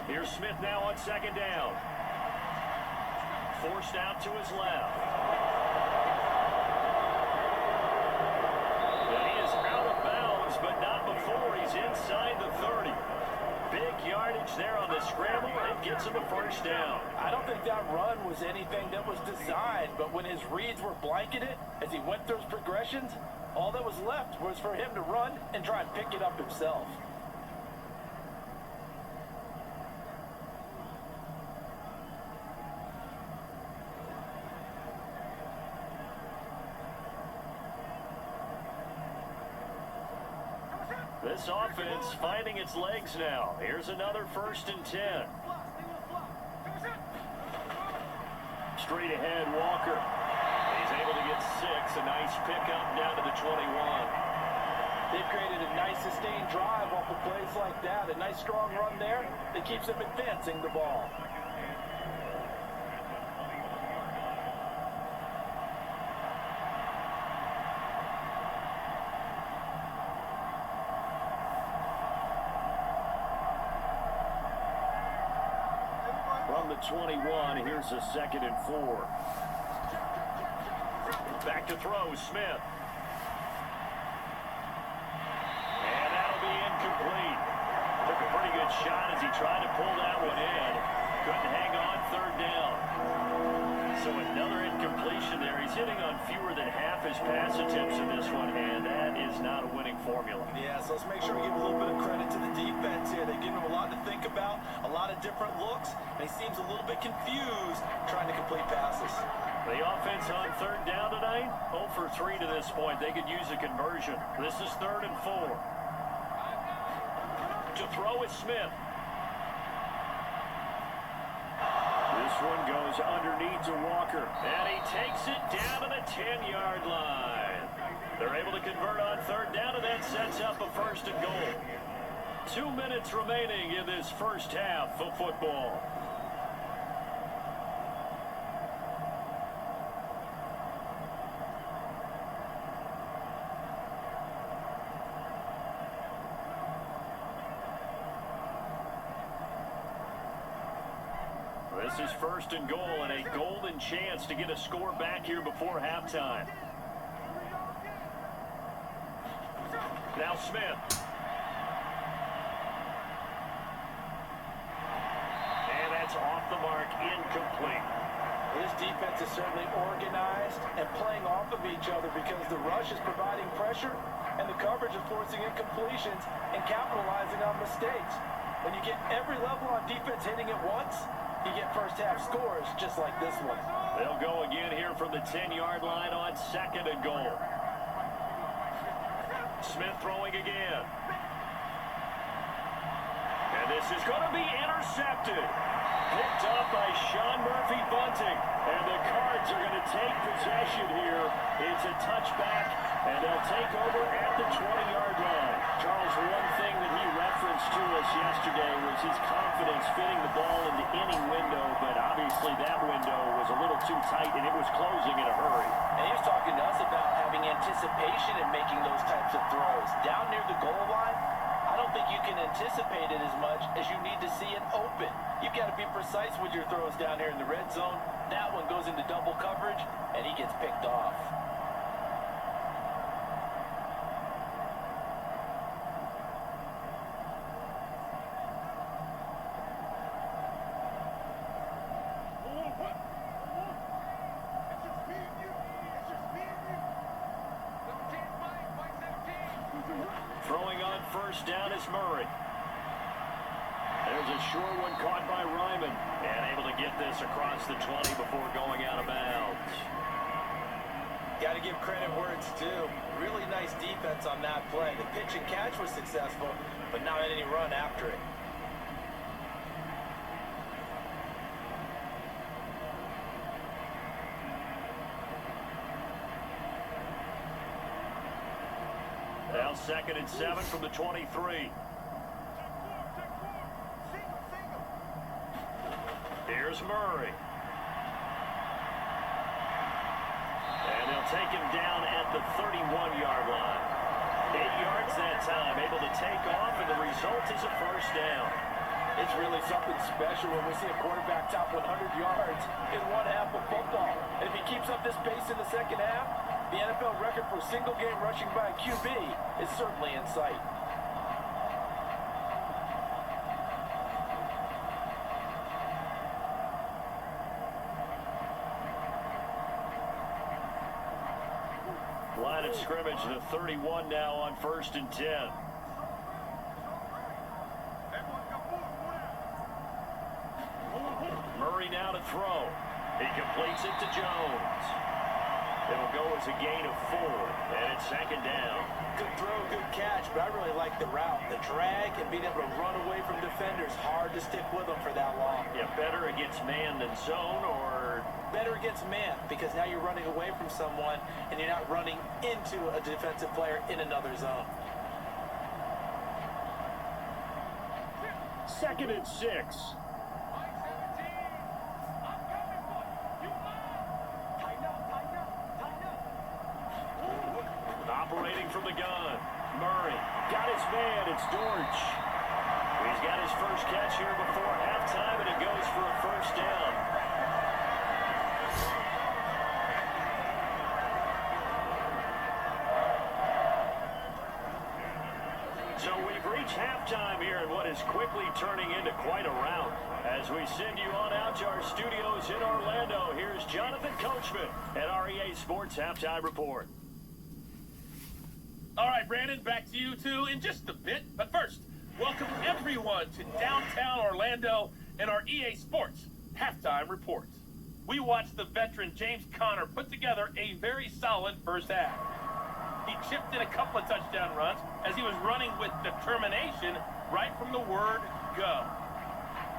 Here's Smith now on second down. Forced out to his left. But not before he's inside the 30. Big yardage there on the scramble. It gets him a first down. I don't think that run was anything that was designed, but when his reads were blanketed as he went through his progressions, all that was left was for him to run and try and pick it up himself. This offense finding its legs now. Here's another 1st and 10. Straight ahead, Walker. He's able to get 6. A nice pickup down to the 21. They've created a nice sustained drive off of plays like that. A nice strong run there that keeps them advancing the ball. From the 21, here's a 2nd and 4. Back to throw, Smith. And that'll be incomplete. Took a pretty good shot as he tried to pull that one in. Couldn't hang on, 3rd down. So another incompletion there. He's hitting on fewer than half his pass attempts in this one, and that is not a winning formula. Yeah, so let's make sure we give a little bit of credit to the defense here. They've given him a lot to think about, a lot of different looks, and he seems a little bit confused trying to complete passes. The offense on 3rd down tonight, 0 for 3 to this point. They could use a conversion. This is 3rd and 4. To throw is Smith. This one goes underneath to Walker, and he takes it down to the 10-yard line. They're able to convert on 3rd down, and that sets up a 1st and goal. 2 minutes remaining in this first half of football. This This is 1st and goal and a golden chance to get a score back here before halftime. Now Smith. And that's off the mark, incomplete. This defense is certainly organized and playing off of each other because the rush is providing pressure and the coverage is forcing incompletions and capitalizing on mistakes. When you get every level on defense hitting at once, you get first half scores just like this one. They'll go again here from the 10-yard line on 2nd and goal. Smith throwing again. And this is going to be intercepted. Picked up by Sean Murphy Bunting. And the Cards are going to take possession here. It's a touchback, and they'll take over at the 20-yard line. Charles, one thing that he referenced to us yesterday was his confidence fitting the ball into any window, but obviously that window was a little too tight, and it was closing in a hurry. And he was talking to us about having anticipation in making those types of throws. Down near the goal line, I don't think you can anticipate it as much as you need to see it open. You've got to be precise with your throws down here in the red zone. That one goes into double coverage, and he gets picked off. Throwing on 1st down is Murray. There's a short one caught by Ryman. And able to get this across the 20 before going out of bounds. Got to give credit where it's due. Really nice defense on that play. The pitch and catch was successful, but not any run after it. Now 2nd and 7 from the 23. Here's Murray. And they'll take him down at the 31-yard line. 8 yards that time, able to take off, and the result is a 1st down. It's really something special when we see a quarterback top 100 yards in one half of football. And if he keeps up this pace in the second half, the NFL record for single-game rushing by a QB is certainly in sight. Line of scrimmage, the 31 now on 1st and 10. Murray now to throw. He completes it to Jones. It'll go as a gain of 4, and it's 2nd down. Good throw, good catch, but I really like the route. The drag and being able to run away from defenders. Hard to stick with them for that long. Yeah, better against man than zone, or better against man, because now you're running away from someone and you're not running into a defensive player in another zone. 2nd and 6. Operating from the gun. Murray got his man. It's Dortch. He's got his first catch here before halftime, and it goes for a 1st down. So we've reached halftime here in what is quickly turning into quite a rout. As we send you on out to our studios in Orlando, here's Jonathan Coachman at REA Sports Halftime Report. All right, Brandon, back to you two in just a bit. But first, welcome everyone to downtown Orlando and our EA Sports Halftime Report. We watched the veteran James Conner put together a very solid first half. He chipped in a couple of touchdown runs as he was running with determination right from the word go.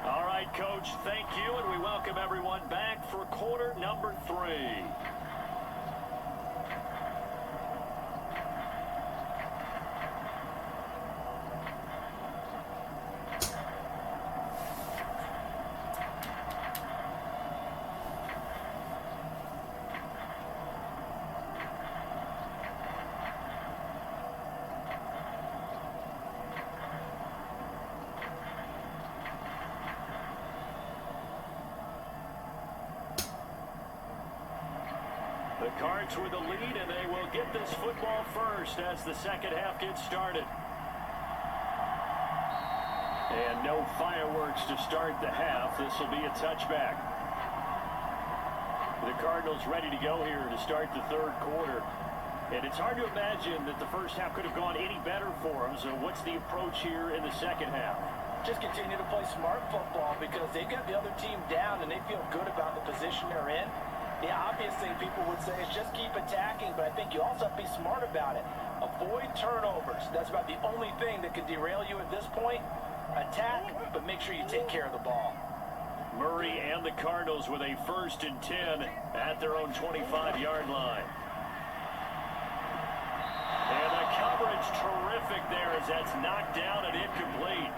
All right, Coach, thank you, and we welcome everyone back for quarter number 3. Cards with the lead, and they will get this football first as the second half gets started. And no fireworks to start the half. This will be a touchback. The Cardinals ready to go here to start the third quarter. And it's hard to imagine that the first half could have gone any better for them. So what's the approach here in the second half? Just continue to play smart football because they've got the other team down and they feel good about the position they're in. The obvious thing people would say is just keep attacking, but I think you also have to be smart about it. Avoid turnovers. That's about the only thing that could derail you at this point. Attack, but make sure you take care of the ball. Murray and the Cardinals with a 1st and 10 at their own 25-yard line. And the coverage terrific there as that's knocked down and incomplete.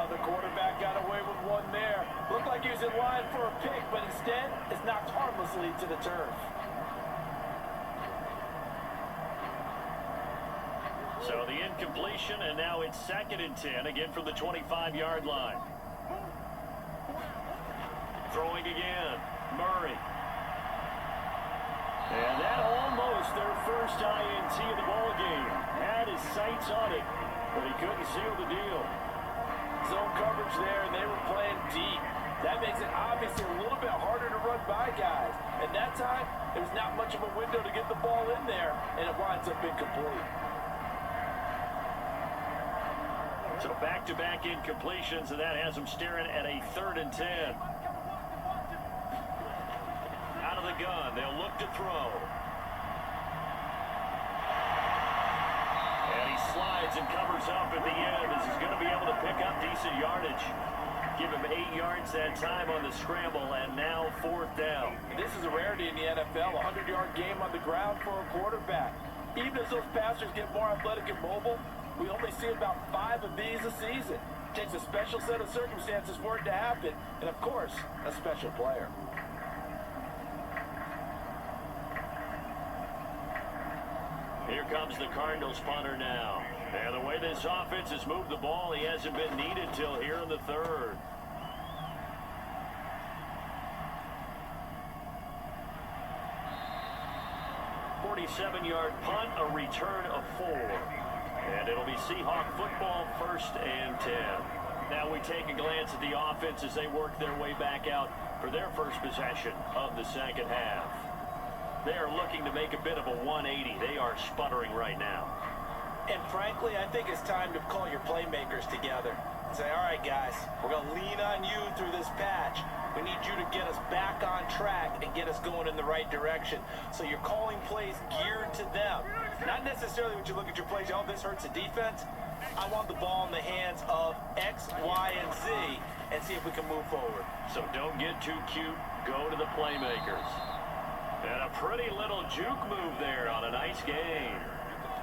The quarterback got away with one there. Looked like he was in line for a pick, but instead it's knocked harmlessly to the turf. So the incompletion, and now it's 2nd and 10, again from the 25-yard line. Throwing again, Murray. And that almost their first INT of the ball game. Had his sights on it, but he couldn't seal the deal. Zone coverage there, and they were playing deep. That makes it obviously a little bit harder to run by guys. And that time, there was not much of a window to get the ball in there, and it winds up incomplete. So back-to-back incompletions, and that has them staring at a 3rd and 10. Out of the gun, they'll look to throw. And he slides and covers up at the end as he's going to be able to pick up decent yardage. Give him 8 yards that time on the scramble, and now 4th down. This is a rarity in the NFL, a 100-yard game on the ground for a quarterback. Even as those passers get more athletic and mobile, we only see about 5 of these a season. It takes a special set of circumstances for it to happen, and of course, a special player. Here comes the Cardinals punter now. And the way this offense has moved the ball, he hasn't been needed till here in the 3rd. .47-yard punt, a return of 4. And it'll be Seahawk football, 1st and 10. Now we take a glance at the offense as they work their way back out for their first possession of the second half. They are looking to make a bit of a 180. They are sputtering right now. And frankly, I think it's time to call your playmakers together. Say, all right, guys, we're going to lean on you through this patch. We need you to get us back on track and get us going in the right direction. So you're calling plays geared to them. Not necessarily when you look at your plays, oh, this hurts the defense. I want the ball in the hands of X, Y, and Z and see if we can move forward. So don't get too cute. Go to the playmakers. And a pretty little juke move there on a nice game.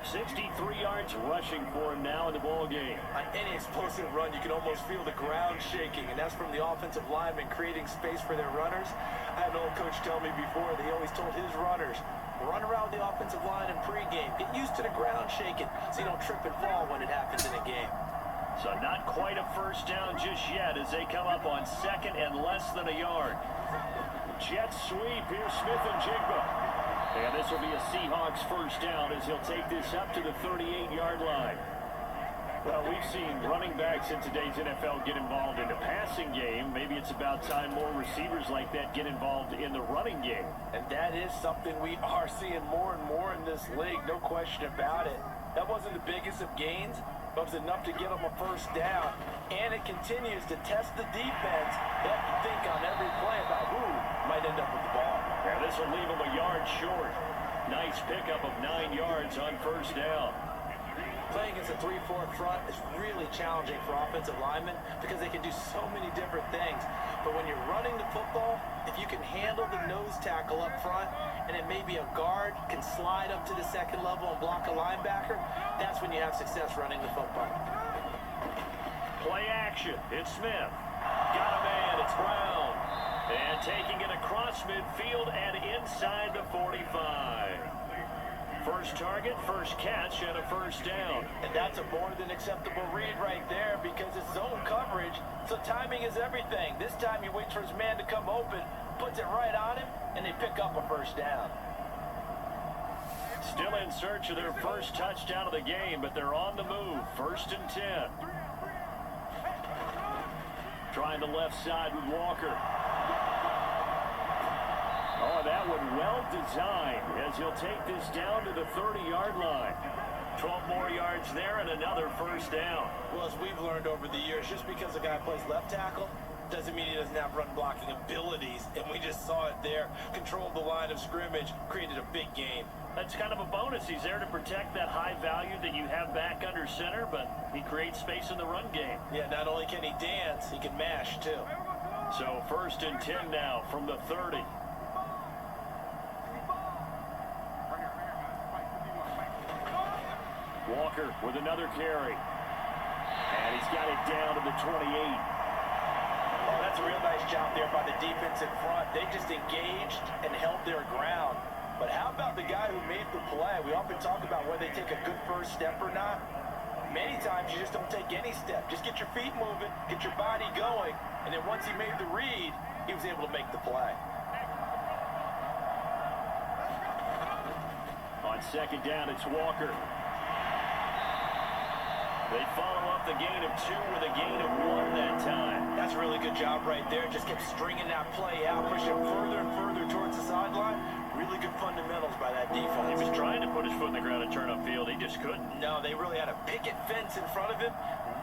63 yards rushing for him now in the ball game. On any explosive run, you can almost feel the ground shaking, and that's from the offensive linemen creating space for their runners. I had an old coach tell me before that he always told his runners, run around the offensive line in pregame. Get used to the ground shaking so you don't trip and fall when it happens in a game. So not quite a first down just yet as they come up on 2nd and less than a yard. Jet sweep, here's Smith and Jigba. And this will be a Seahawks first down as he'll take this up to the 38-yard line. Well, we've seen running backs in today's NFL get involved in the passing game. Maybe it's about time more receivers like that get involved in the running game. And that is something we are seeing more and more in this league, no question about it. That wasn't the biggest of gains, but it was enough to get them a first down. And it continues to test the defense. They have to think on every play about who might end up with the ball. And this will leave them a yard short. Nice pickup of 9 yards on first down. Playing against a 3-4 front is really challenging for offensive linemen because they can do so many different things. But when you're running the football, if you can handle the nose tackle up front, and then maybe a guard can slide up to the 2nd level and block a linebacker, that's when you have success running the football. Play action. It's Smith. Got a man. It's Brown. And taking it across midfield and inside the 45. First target, first catch, and a first down. And that's a more than acceptable read right there because it's zone coverage, so timing is everything. This time he waits for his man to come open, puts it right on him, and they pick up a first down. in search of their first touchdown of the game, but they're on the move. 1st and 10. Trying the left side with Walker. Oh, that one well designed as he'll take this down to the 30-yard line. 12 more yards there and another first down. Well, as we've learned over the years, just because a guy plays left tackle doesn't mean he doesn't have run blocking abilities, and we just saw it there. Controlled the line of scrimmage, created a big game. That's kind of a bonus. He's there to protect that high value that you have back under center, but he creates space in the run game. Yeah, not only can he dance, he can mash too. So 1st and 10 now from the 30. Walker with another carry. And he's got it down to the 28. Oh, that's a real nice job there by the defense in front. They just engaged and held their ground. But how about the guy who made the play? We often talk about whether they take a good first step or not. Many times you just don't take any step. Just get your feet moving, get your body going, and then once he made the read, he was able to make the play. On 2nd down, it's Walker. They follow up the gain of 2 with a gain of 1 that time. That's a really good job right there. Just kept stringing that play out, pushing him further and further towards the sideline. Really good fundamentals by that defense. He was trying to put his foot in the ground and turn upfield. He just couldn't. No, they really had a picket fence in front of him.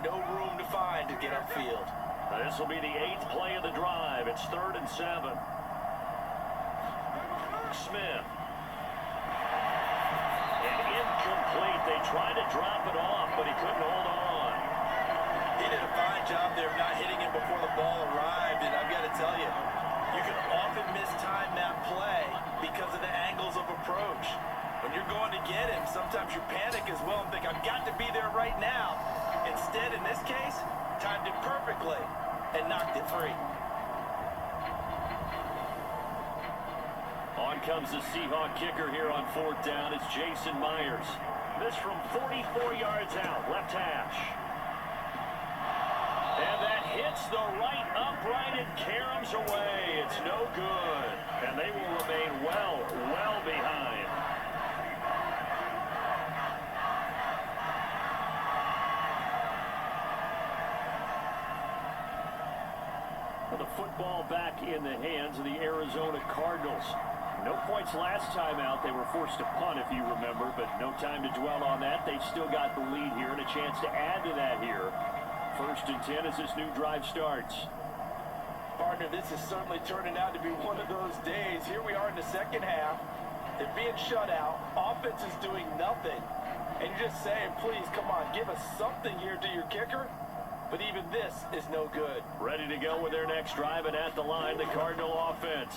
No room to find to get upfield. This will be the 8th play of the drive. It's 3rd and 7. Smith. Incomplete. They tried to drop it off, but he couldn't hold on. He did a fine job there of not hitting him before the ball arrived, and I've got to tell you, you can often mistime that play because of the angles of approach. When you're going to get him, sometimes you panic as well and think, I've got to be there right now. Instead, in this case, timed it perfectly and knocked it free. On comes the Seahawk kicker here on 4th down. It's Jason Myers. This from 44 yards out, left hash. And that hits the right upright and caroms away. It's no good. And they will remain well behind. The football back in the hands of the Arizona Cardinals. No points last time out. They were forced to punt, if you remember, but no time to dwell on that. They've still got the lead here and a chance to add to that here. 1st and 10 as this new drive starts. Partner, this is certainly turning out to be one of those days. Here we are in the 2nd half. They're being shut out. Offense is doing nothing. And you're just saying, please, come on, give us something here to your kicker. But even this is no good. Ready to go with their next drive, and at the line, the Cardinal offense.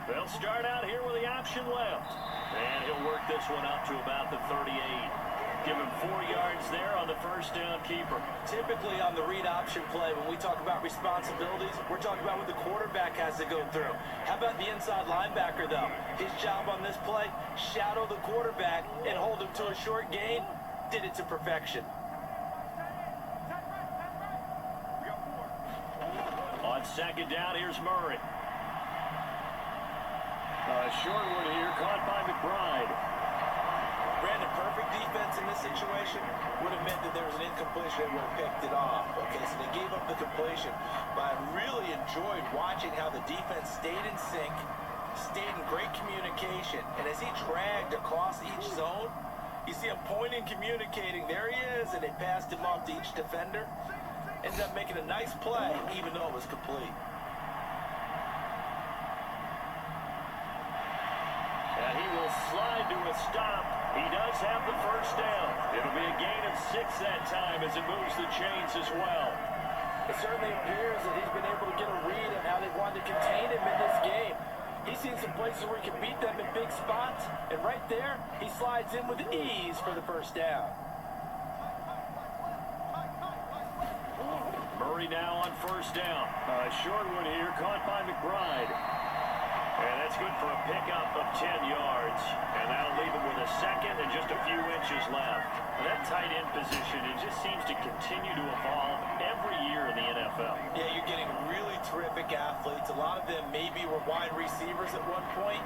They'll start out here with the option left. And he'll work this one out to about the 38. Give him 4 yards there on the first down keeper. Typically on the read option play, when we talk about responsibilities, we're talking about what the quarterback has to go through. How about the inside linebacker, though? His job on this play, shadow the quarterback and hold him to a short gain. Did it to perfection. On 2nd down, here's Murray. Short one here, caught by McBride. Brandon, perfect defense in this situation would have meant that there was an incompletion. They would have picked it off. Okay, so they gave up the completion. But I really enjoyed watching how the defense stayed in sync, stayed in great communication. And as he dragged across each zone, you see him pointing, communicating. There he is, and they passed him off to each defender. Ended up making a nice play, even though it was complete. And he will slide to a stop. He does have the first down. It'll be a gain of 6 that time as it moves the chains as well. It certainly appears that he's been able to get a read on how they wanted to contain him in this game. He's seen some places where he can beat them in big spots, and right there, he slides in with ease for the first down. Murray now on first down. A short one here, caught by McBride. And that's good for a pickup of 10 yards. And that'll leave him with a second and just a few inches left. That tight end position, it just seems to continue to evolve every year in the NFL. Yeah, you're getting really terrific athletes. A lot of them maybe were wide receivers at one point.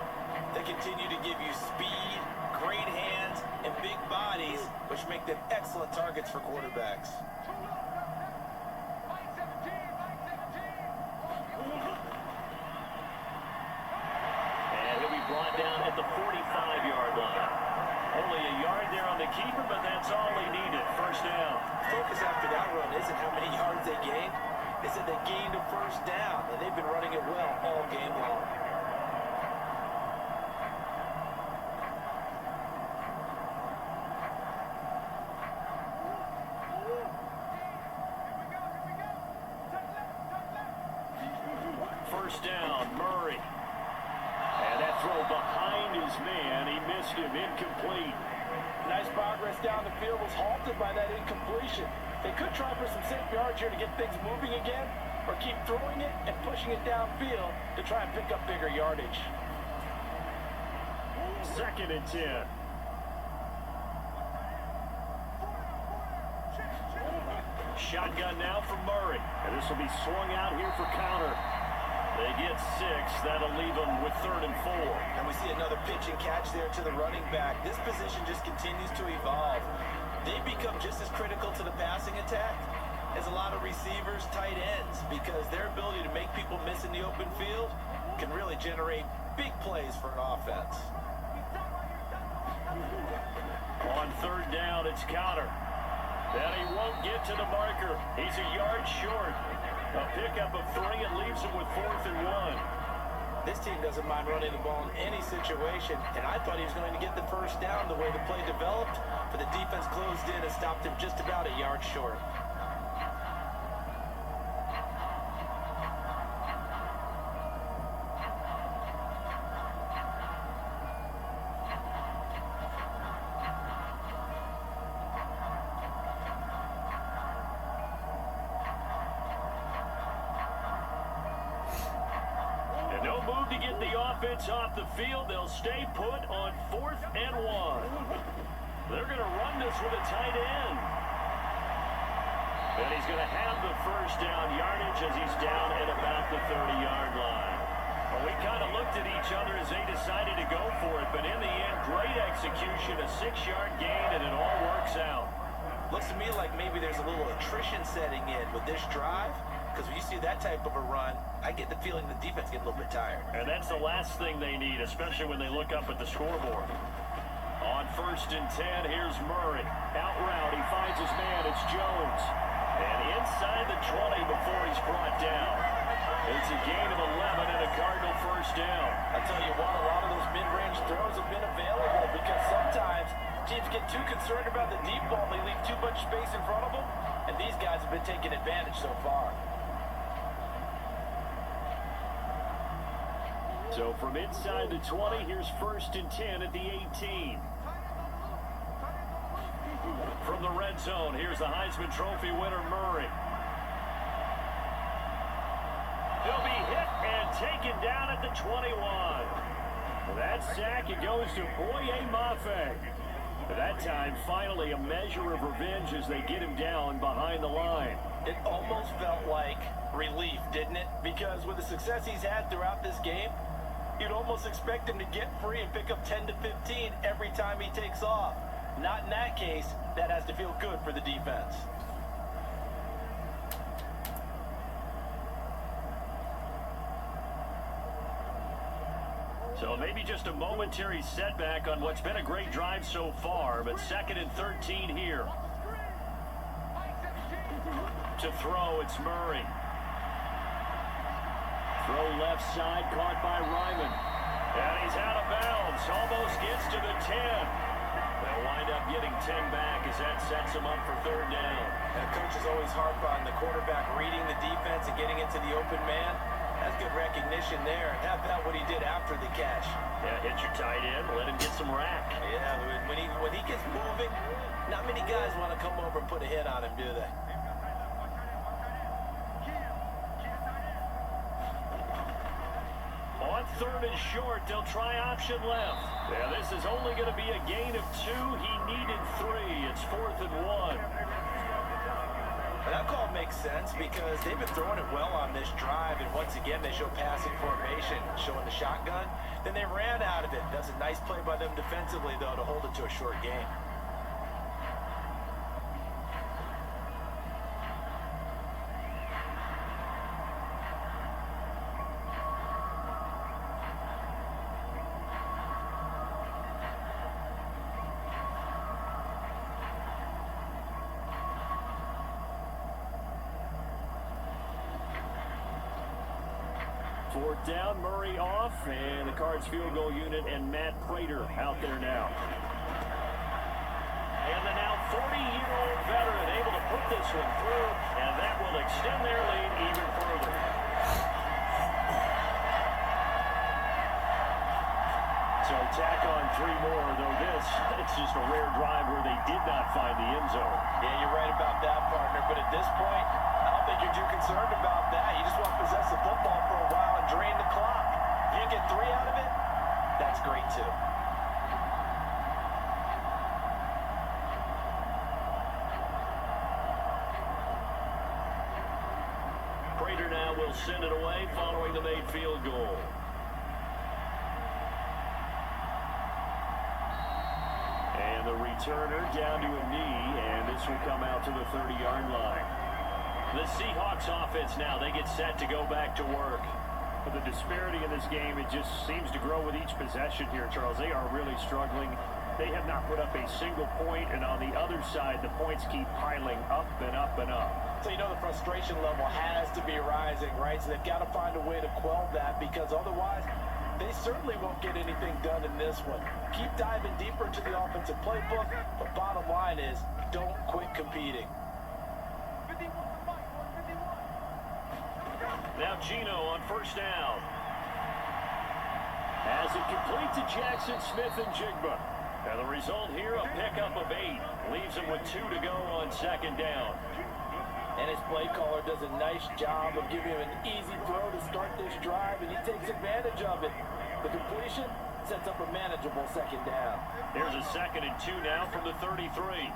They continue to give you speed, great hands, make them excellent targets for quarterbacks. And he'll be brought down at the 45-yard line. Only a yard there on the keeper, but that's all he needed. First down. Focus after that run isn't how many yards they gained. They said they gained a first down, and they've been running it well all game long. First down, Murray. And that throw behind his man. He missed him, incomplete. Nice progress down the field was halted by that incompletion. They could try for some safe yards here to get things moving again, or keep throwing it and pushing it downfield to try and pick up bigger yardage. Second and 10. Shotgun now for Murray. And this will be swung out here for counter. They get 6. That'll leave them with 3rd and 4. And we see another pitch and catch there to the running back. This position just continues to evolve. They become just as critical to the passing attack as a lot of receivers, tight ends, because their ability to make people miss in the open field can really generate big plays for an offense. On 3rd down, it's counter. And he won't get to the marker. He's a yard short. A pickup of 3. It leaves him with 4th and 1. This team doesn't mind running the ball in any situation, and I thought he was going to get the first down the way the play developed, but the defense closed in and stopped him just about a yard short. No move to get the offense off the field. They'll stay put on 4th and 1. They're going to run this with a tight end. And he's going to have the first down yardage as he's down at about the 30-yard line. Well, we kind of looked at each other as they decided to go for it, but in the end, great execution, a 6-yard gain, and it all works out. Looks to me like maybe there's a little attrition setting in with this drive, because when you see that type of a run, I get the feeling the defense gets a little bit tired. And that's the last thing they need, especially when they look up at the scoreboard. On 1st and 10, here's Murray. Out route, he finds his man, it's Jones. And inside the 20 before he's brought down. It's a gain of 11 and a Cardinal first down. I tell you what, a lot of those mid-range throws have been available because sometimes teams get too concerned about the deep ball. They leave too much space in front of them, and these guys have been taking advantage so far. So from inside the 20, here's 1st and 10 at the 18. From the red zone, here's the Heisman Trophy winner, Murray. He'll be hit and taken down at the 21. That sack, it goes to Boye Mafe. That time, finally, a measure of revenge as they get him down behind the line. It almost felt like relief, didn't it? Because with the success he's had throughout this game, you'd almost expect him to get free and pick up 10 to 15 every time he takes off. Not in that case. That has to feel good for the defense. So maybe just a momentary setback on what's been a great drive so far, but 2nd and 13 here. To throw, it's Murray. Throw left side, caught by Ryman. And he's out of bounds, almost gets to the 10. They'll wind up getting 10 back as that sets them up for 3rd down. And coach is always harp on the quarterback reading the defense and getting into the open man. That's good recognition there. And how about what he did after the catch? Yeah, hit your tight end, let him get some rack. Yeah, when he gets moving, not many guys want to come over and put a hit on him, do they? On 3rd and short, they'll try option left. Yeah, this is only going to be a gain of 2. He needed 3. It's 4th and 1. And that call makes sense because they've been throwing it well on this drive, and once again they show passing formation, showing the shotgun. Then they ran out of it. That's a nice play by them defensively, though, to hold it to a short game. Fourth down, Murray off, and the Cards field goal unit and Matt Prater out there now. And the now 40-year-old veteran able to put this one through, and that will extend their lead even further. So tack on 3 more, though it's just a rare drive where they did not find the end zone. Yeah, you're right about that, partner. But at this point, I don't think you're too concerned about that. You just want to possess the football for a while and drain the clock. If you get 3 out of it, that's great too. Prater now will send it away following the made field goal. And the returner down to a knee, and this will come out to the 30-yard line. The Seahawks offense now, they get set to go back to work. But the disparity in this game, it just seems to grow with each possession here, Charles. They are really struggling. They have not put up a single point, and on the other side, the points keep piling up and up and up. So you know the frustration level has to be rising, right? So they've got to find a way to quell that, because otherwise they certainly won't get anything done in this one. Keep diving deeper into the offensive playbook, but bottom line is don't quit competing. Now Gino on first down. As it complete to Jackson Smith and Jigba. And the result here, a pickup of 8. Leaves him with 2 to go on second down. And his play caller does a nice job of giving him an easy throw to start this drive, and he takes advantage of it. The completion sets up a manageable second down. There's a 2nd and 2 now from the 33.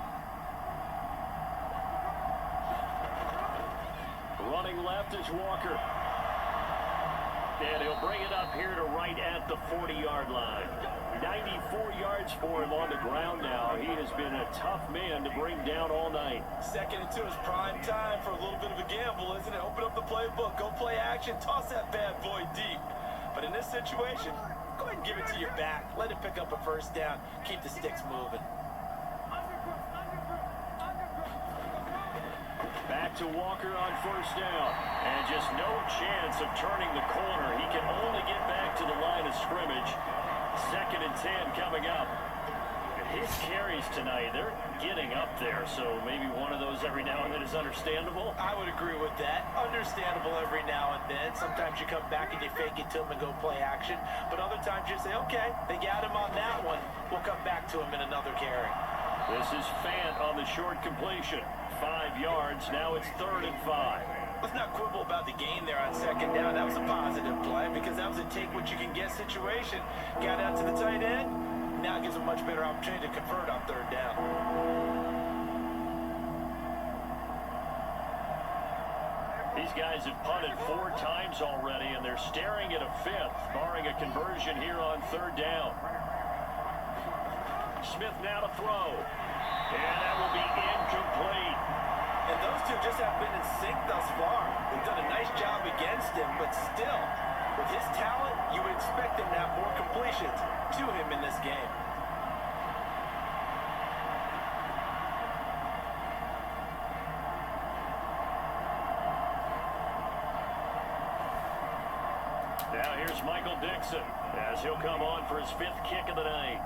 Running left is Walker. And he'll bring it up here to right at the 40-yard line. 94 yards for him on the ground now. He has been a tough man to bring down all night. 2nd and 2 is prime time for a little bit of a gamble, isn't it? Open up the playbook, go play action, toss that bad boy deep. But in this situation, go ahead and give it to your back. Let it pick up a first down. Keep the sticks moving. Back to Walker on first down. And just no chance of turning the corner. He can only get back to the line of scrimmage. 2nd and 10 coming up. His carries tonight, they're getting up there, so maybe one of those every now and then is understandable. I would agree with that. Understandable every now and then. Sometimes you come back and you fake it to him and go play action. But other times you say, okay, they got him on that one. We'll come back to him in another carry. This is Fant on the short completion. 5 yards, now it's 3rd and 5. Let's not quibble about the gain there on second down. That was a positive play because that was a take-what-you-can-get situation. Got out to the tight end. Now it gives a much better opportunity to convert on 3rd down. These guys have punted 4 times already, and they're staring at a 5th, barring a conversion here on 3rd down. Smith now to throw. And that will be incomplete. And those two just have been in sync thus far. They've done a nice job against him, but still, with his talent, you would expect him to have more completions to him in this game. Now here's Michael Dixon as he'll come on for his 5th kick of the night.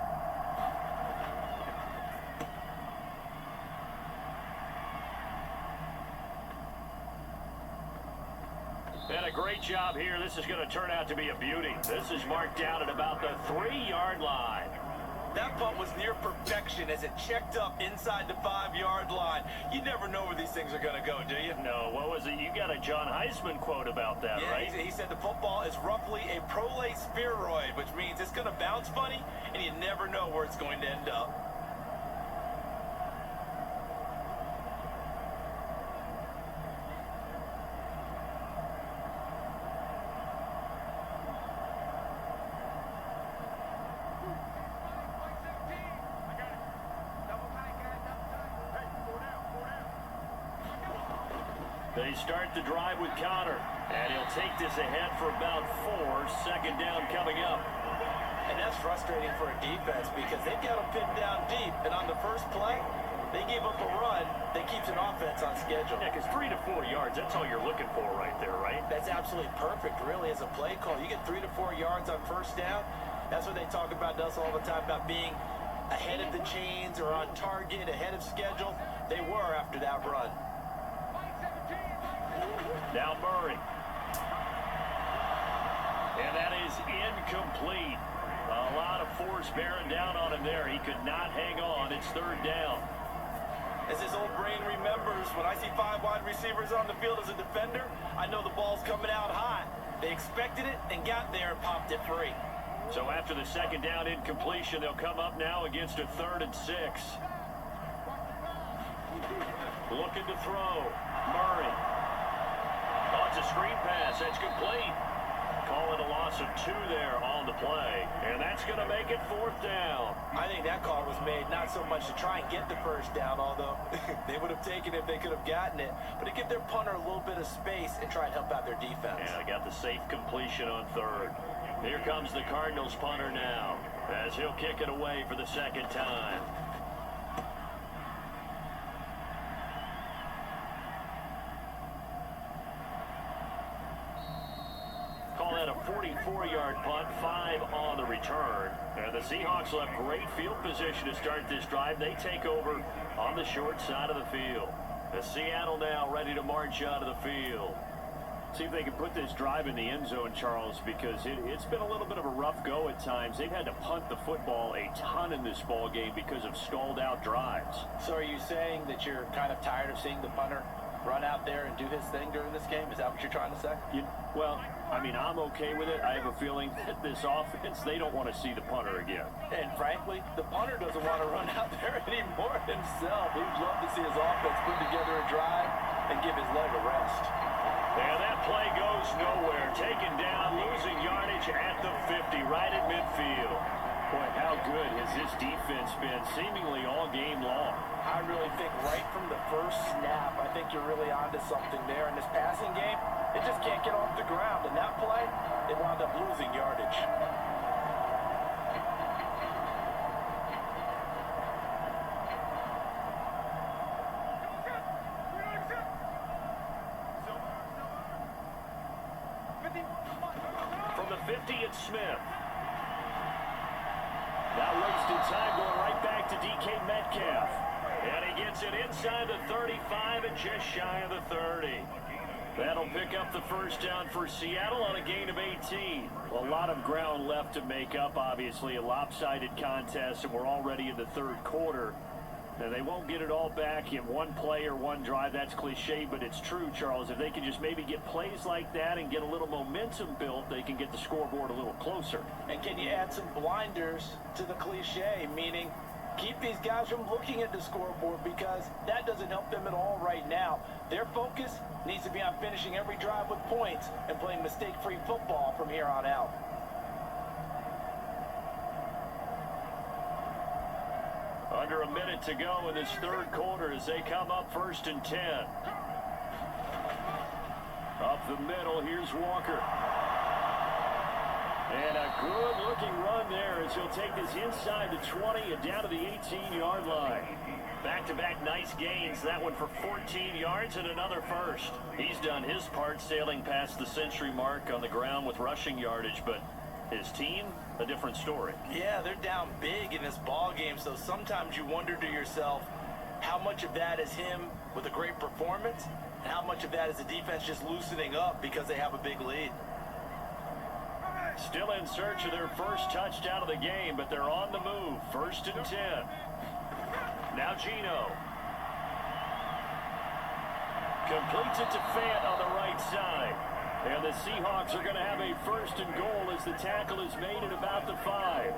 And a great job here. This is going to turn out to be a beauty. This is marked down at about the 3-yard line. That punt was near perfection as it checked up inside the 5-yard line. You never know where these things are going to go, do you? No, what was it? You got a John Heisman quote about that, yeah, right? He said the football is roughly a prolate spheroid, which means it's going to bounce funny, and you never know where it's going to end up. They start the drive with Connor, and he'll take this ahead for about 4. 2nd down coming up. And that's frustrating for a defense because they've got them pinned down deep, and on the first play, they give up a run that keeps an offense on schedule. Yeah, because 3 to 4 yards, that's all you're looking for right there, right? That's absolutely perfect, really, as a play call. You get 3 to 4 yards on first down. That's what they talk about to us all the time, about being ahead of the chains or on target, ahead of schedule. They were after that run. Now Murray. And that is incomplete. A lot of force bearing down on him there. He could not hang on. It's third down. As his old brain remembers, when I see 5 wide receivers on the field as a defender, I know the ball's coming out high. They expected it and got there and popped it free. So after the second down incompletion, they'll come up now against a 3rd and 6. Looking to throw. Murray. Oh, it's a screen pass. That's complete. Call it a loss of 2 there on the play. And that's going to make it 4th down. I think that call was made not so much to try and get the first down, although they would have taken it if they could have gotten it, but to give their punter a little bit of space and try and help out their defense. And I got the safe completion on 3rd. Here comes the Cardinals punter now, as he'll kick it away for the second time. Call that a 44-yard punt, 5 on the return. And the Seahawks left great field position to start this drive. They take over on the short side of the field. The Seattle now ready to march out of the field. See if they can put this drive in the end zone, Charles, because it's been a little bit of a rough go at times. They've had to punt the football a ton in this ball game because of stalled out drives. So are you saying that you're kind of tired of seeing the punter run out there and do his thing during this game? Is that what you're trying to say? Well, I mean, I'm okay with it. I have a feeling that this offense, they don't want to see the punter again. And frankly, the punter doesn't want to run out there anymore himself. He'd love to see his offense put together a drive and give his leg a rest. And that play goes nowhere. Taken down, losing yardage at the 50, right at midfield. Boy, how good has this defense been seemingly all game long? I really think right from the first snap, I think you're really onto something there. In this passing game, it just can't get off the ground. And that play, they wound up losing yardage. From the 50, it's Smith. Now wasted time going right back to DK Metcalf. And he gets it inside the 35 and just shy of the 30. That'll pick up the first down for Seattle on a gain of 18. A lot of ground left to make up, obviously. A lopsided contest, and we're already in the 3rd quarter. Now, they won't get it all back in one play or one drive. That's cliche, but it's true, Charles. If they can just maybe get plays like that and get a little momentum built, they can get the scoreboard a little closer. And can you add some blinders to the cliche, meaning keep these guys from looking at the scoreboard, because that doesn't help them at all right now. Their focus needs to be on finishing every drive with points and playing mistake-free football from here on out. Under a minute to go in this 3rd quarter as they come up 1st and 10. Up the middle, here's Walker. And a good-looking run there as he'll take this inside the 20 and down to the 18-yard line. Back-to-back nice gains. That one for 14 yards and another first. He's done his part sailing past the century mark on the ground with rushing yardage, but his team, a different story. Yeah, they're down big in this ball game, so sometimes you wonder to yourself how much of that is him with a great performance and how much of that is the defense just loosening up because they have a big lead. Still in search of their first touchdown of the game, but they're on the move. 1st and 10. Now Gino. Completes it to Fant on the right side. And the Seahawks are going to have a 1st and goal as the tackle is made at about the 5.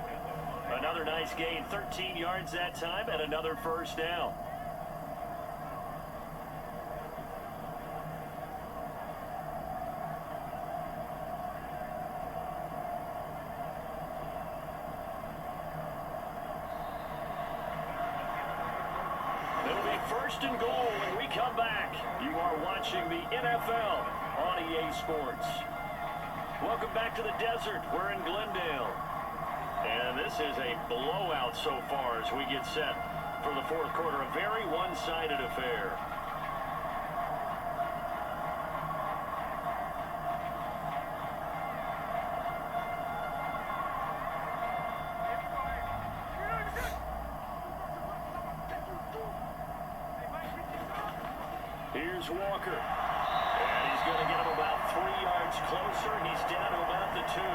Another nice gain, 13 yards that time, and another first down. It'll be 1st and goal when we come back. You are watching the NFL on EA Sports. Welcome back to the desert. We're in Glendale. And this is a blowout so far as we get set for the fourth quarter. A very one-sided affair. Here's Walker. And he's going to get him about 3 yards closer. He's down to about the 2.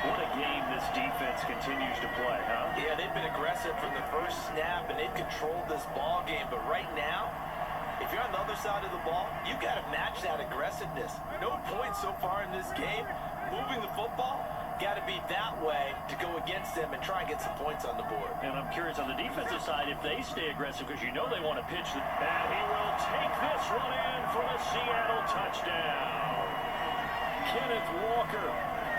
What a game this defense continues to play, huh? Yeah, they've been aggressive from the first snap, and they've controlled this ball game. But right now, if you're on the other side of the ball, you've got to match that aggressiveness. No points so far in this game. Moving the football, got to be that way to go against them and try and get some points on the board. And I'm curious on the defensive side if they stay aggressive, because you know they want to pitch the... And he will take this one in for the Seattle touchdown. Kenneth Walker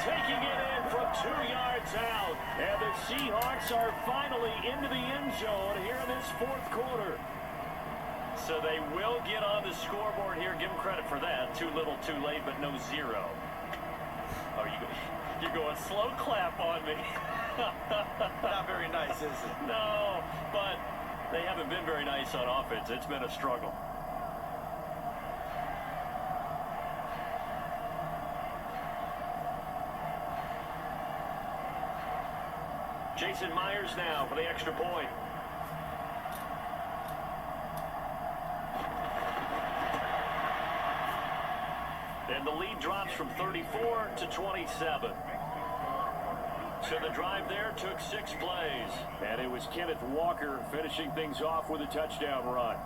taking it in from 2 yards out. And the Seahawks are finally into the end zone here in this fourth quarter. So they will get on the scoreboard here. Give them credit for that. Too little, too late, but no 0. Oh, you're going slow clap on me. Not very nice, is it? No, but they haven't been very nice on offense. It's been a struggle. Jason Myers now for the extra point. And the lead drops from 34 to 27. So the drive there took 6 plays. And it was Kenneth Walker finishing things off with a touchdown run.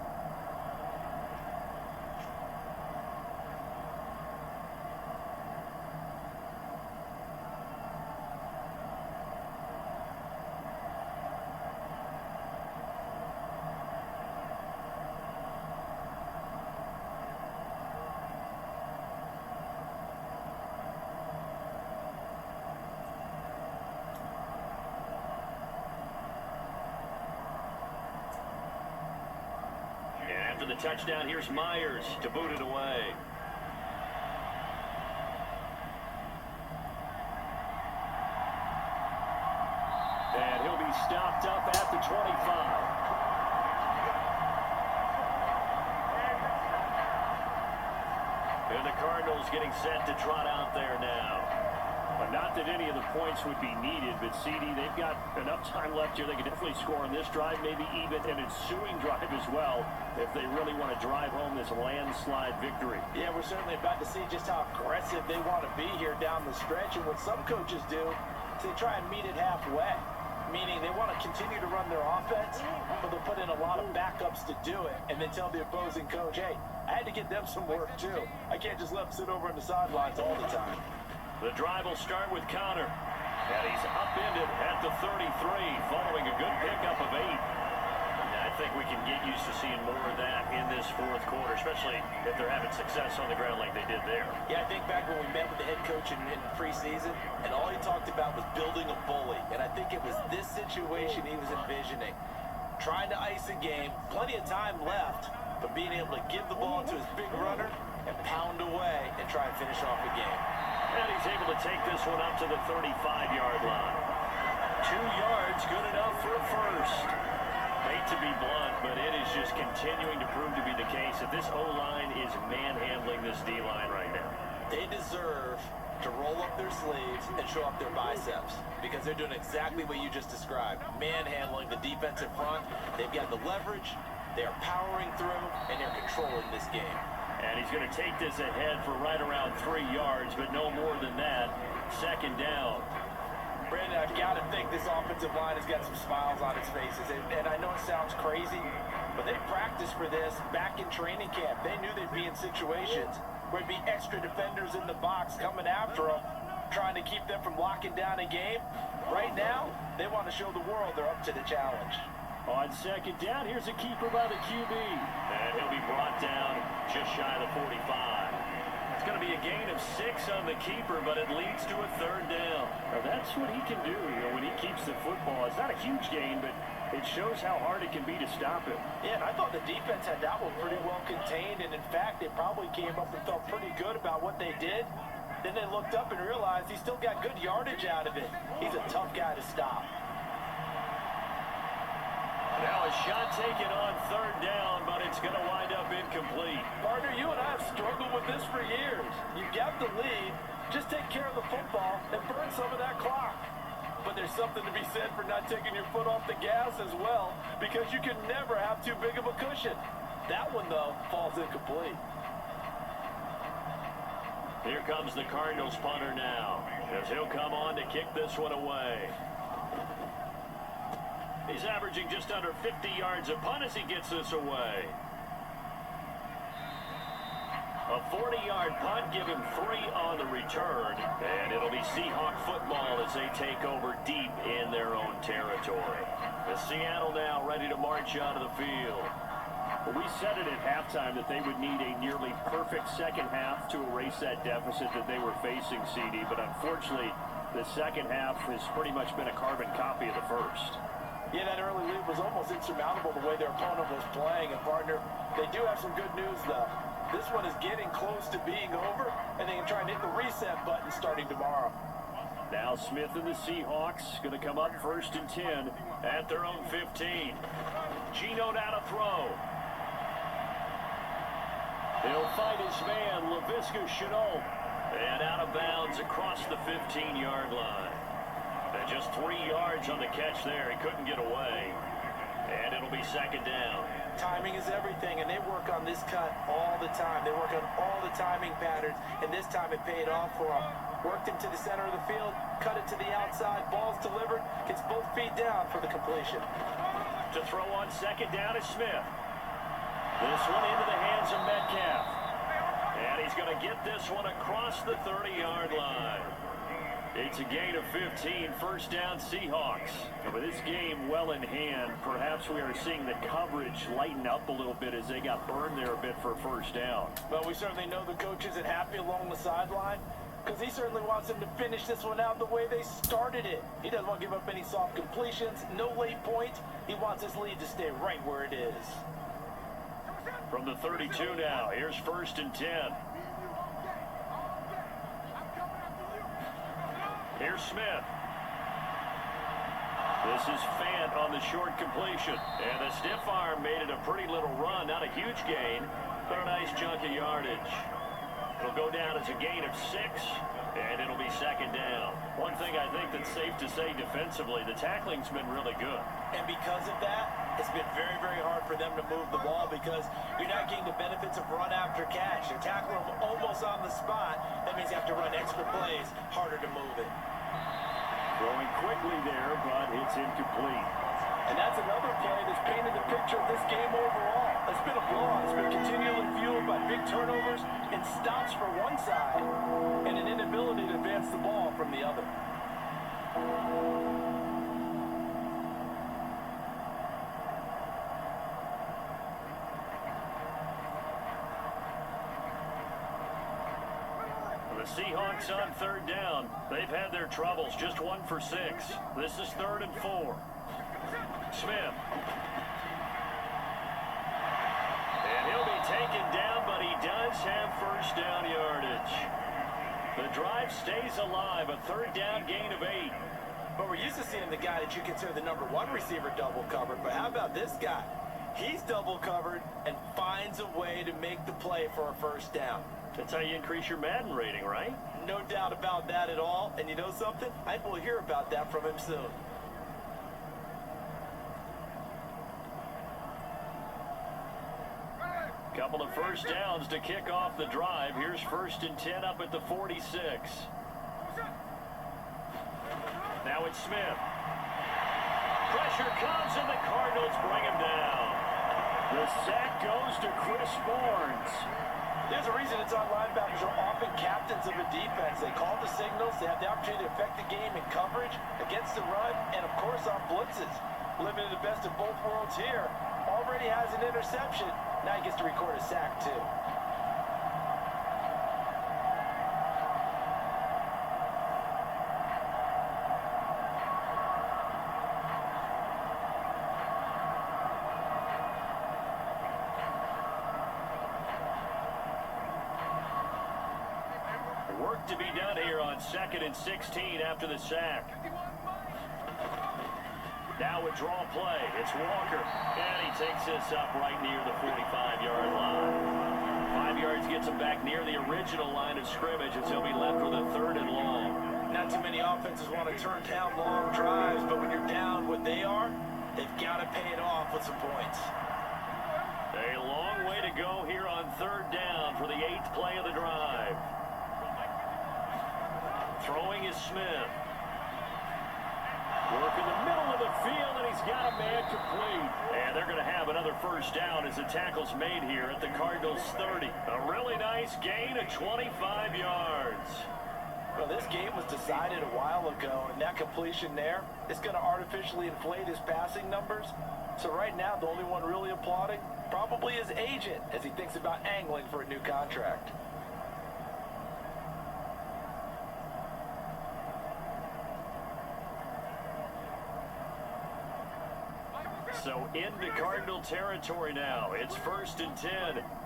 After the touchdown, here's Myers to boot it away. And he'll be stopped up at the 25. And the Cardinals getting set to trot out there now. But not that any of the points would be needed, but CD, they've got enough time left here. They can definitely score on this drive, maybe even an ensuing drive as well, if they really want to drive home this landslide victory. Yeah, we're certainly about to see just how aggressive they want to be here down the stretch. And what some coaches do is they try and meet it halfway, meaning they want to continue to run their offense, but they'll put in a lot of backups to do it, and then tell the opposing coach, hey, I had to get them some work too. I can't just let them sit over on the sidelines all the time. The drive will start with Connor. And he's upended at the 33, following a good pickup of 8. And I think we can get used to seeing more of that in this fourth quarter, especially if they're having success on the ground like they did there. Yeah, I think back when we met with the head coach in preseason, and all he talked about was building a bully. And I think it was this situation he was envisioning. Trying to ice a game, plenty of time left, but being able to give the ball to his big runner and pound away and try and finish off a game. And he's able to take this one up to the 35-yard line. 2 yards, good enough for a first. Hate to be blunt, but it is just continuing to prove to be the case that this O-line is manhandling this D-line right now. They deserve to roll up their sleeves and show up their biceps, because they're doing exactly what you just described. Manhandling the defensive front. They've got the leverage, they're powering through, and they're controlling this game. And he's going to take this ahead for right around 3 yards, but no more than that. Second down. Brandon, I've got to think this offensive line has got some smiles on its faces. And I know it sounds crazy, but they practiced for this back in training camp. They knew they'd be in situations where it'd be extra defenders in the box coming after them, trying to keep them from locking down a game. Right now, they want to show the world they're up to the challenge. On second down, here's a keeper by the QB. And he'll be brought down just shy of the 45. It's going to be a gain of 6 on the keeper, but it leads to a third down. Now that's what he can do, when he keeps the football. It's not a huge gain, but it shows how hard it can be to stop him. Yeah, and I thought the defense had that one pretty well contained, and in fact, they probably came up and felt pretty good about what they did. Then they looked up and realized he still got good yardage out of it. He's a tough guy to stop. Now shot taken on third down, but it's going to wind up incomplete. Partner, you and I have struggled with this for years. You got the lead, just take care of the football and burn some of that clock. But there's something to be said for not taking your foot off the gas as well, because you can never have too big of a cushion. That one, though, falls incomplete. Here comes the Cardinals punter now, as he'll come on to kick this one away. He's averaging just under 50 yards a punt as he gets this away. A 40-yard punt, give him 3 on the return, and it'll be Seahawk football as they take over deep in their own territory. The Seattle now ready to march out of the field. Well, we said it at halftime that they would need a nearly perfect second half to erase that deficit that they were facing, CD, but unfortunately, the second half has pretty much been a carbon copy of the first. Yeah, that early lead was almost insurmountable the way their opponent was playing. And, partner, they do have some good news, though. This one is getting close to being over, and they can try and hit the reset button starting tomorrow. Now Smith and the Seahawks going to come up 1st and 10 at their own 15. Gino down to throw. He'll fight his man, Laviska Shenault. And out of bounds across the 15-yard line. And just 3 yards on the catch there. He couldn't get away. And it'll be second down. Timing is everything, and they work on this cut all the time. They work on all the timing patterns, and this time it paid off for them. Worked him to the center of the field, cut it to the outside, ball's delivered, gets both feet down for the completion. To throw on second down is Smith. This one into the hands of Metcalf. And he's going to get this one across the 30-yard line. It's a gain of 15, 1st down Seahawks. And with this game well in hand, perhaps we are seeing the coverage lighten up a little bit as they got burned there a bit for a 1st down. But we certainly know the coach isn't happy along the sideline, because he certainly wants them to finish this one out the way they started it. He doesn't want to give up any soft completions, no late points. He wants his lead to stay right where it is. From the 32 now, here's 1st and 10. Here's Smith. This is Fant on the short completion. And the stiff arm made it a pretty little run. Not a huge gain, but a nice chunk of yardage. It'll go down as a gain of 6, and it'll be second down. One thing I think that's safe to say defensively, the tackling's been really good. And because of that, it's been very, very hard for them to move the ball because you're not getting the benefits of run after catch. You're tackling them almost on the spot. That means you have to run extra plays, harder to move it. Throwing quickly there, but it's incomplete. And that's another play that's painted the picture of this game overall. It's been a blowout. It's been continually fueled by big turnovers and stops for one side and an inability to advance the ball from the other. The Seahawks on 3rd down. They've had their troubles. Just 1 for 6. This is 3rd and 4. Smith. And he'll be taken down, but he does have 1st down yardage. The drive stays alive. A 3rd down gain of 8. But we're used to seeing the guy that you consider the number 1 receiver double covered. But how about this guy? He's double covered and finds a way to make the play for a 1st down. That's how you increase your Madden rating, right? No doubt about that at all. And you know something? I think we'll hear about that from him soon. Couple of 1st downs to kick off the drive. Here's 1st and 10 up at the 46. Now it's Smith. Pressure comes and the Cardinals bring him down. The sack goes to Chris Barnes. There's a reason it's on linebackers are often captains of a defense. They call the signals. They have the opportunity to affect the game in coverage, against the run, and, of course, on blitzes. Living in the best of both worlds here. Already has an interception. Now he gets to record a sack, too. Work to be done here on 2nd and 16 after the sack. Now a draw play. It's Walker. And he takes this up right near the 45-yard line. 5 yards gets him back near the original line of scrimmage as he'll be left with a 3rd and long. Not too many offenses want to turn down long drives, but when you're down what they are, they've got to pay it off with some points. A long way to go here on 3rd down for the 8th play of the drive. Throwing is Smith. Work in the middle of the field, and he's got a man complete. And they're going to have another 1st down as the tackle's made here at the Cardinals' 30. A really nice gain of 25 yards. Well, this game was decided a while ago, and that completion there is going to artificially inflate his passing numbers. So right now, the only one really applauding probably his agent as he thinks about angling for a new contract. So into Cardinal territory now. It's 1st and 10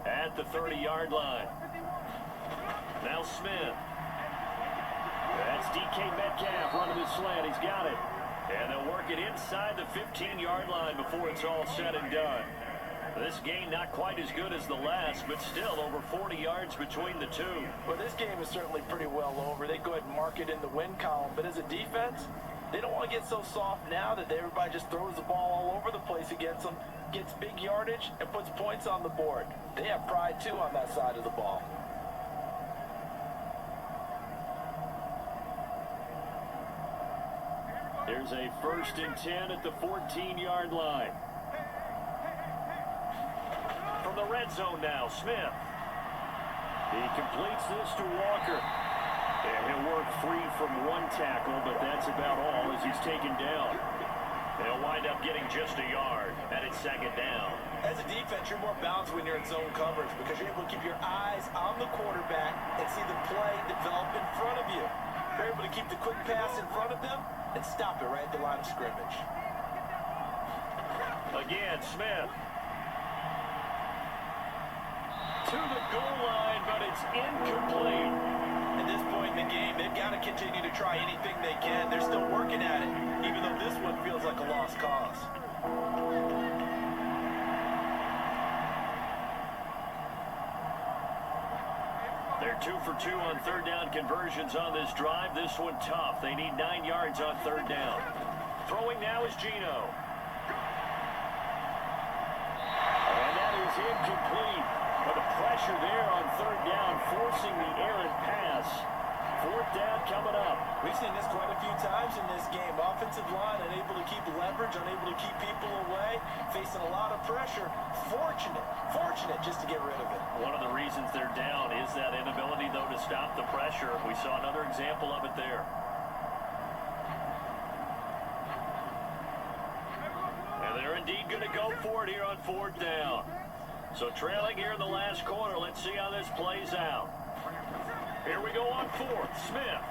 at the 30-yard line. Now Smith. That's DK Metcalf running the slant. He's got it. And they'll work it inside the 15-yard line before it's all said and done. This game not quite as good as the last, but still over 40 yards between the two. Well, this game is certainly pretty well over. They go ahead and mark it in the win column. But as a defense, they don't want to get so soft now that everybody just throws the ball all over the place against them, gets big yardage, and puts points on the board. They have pride, too, on that side of the ball. There's a 1st and 10 at the 14-yard line. From the red zone now, Smith. He completes this to Walker. And he'll work free from 1 tackle, but that's about all as he's taken down. They'll wind up getting just a yard, and it's 2nd down. As a defense, you're more balanced when you're in zone coverage because you're able to keep your eyes on the quarterback and see the play develop in front of you. You're able to keep the quick pass in front of them and stop it right at the line of scrimmage. Again, Smith. To the goal line, but it's incomplete. At this point in the game, they've got to continue to try anything they can. They're still working at it, even though this one feels like a lost cause. They're 2 for 2 on 3rd down conversions on this drive. This one tough. They need 9 yards on 3rd down. Throwing now is Gino. And that is incomplete. But the pressure there on 3rd down, forcing the errant pass. 4th down coming up. We've seen this quite a few times in this game. Offensive line unable to keep leverage, unable to keep people away, facing a lot of pressure. Fortunate just to get rid of it. One of the reasons they're down is that inability, though, to stop the pressure. We saw another example of it there. And they're indeed going to go for it here on 4th down. So trailing here in the last quarter. Let's see how this plays out. Here we go on 4th. Smith.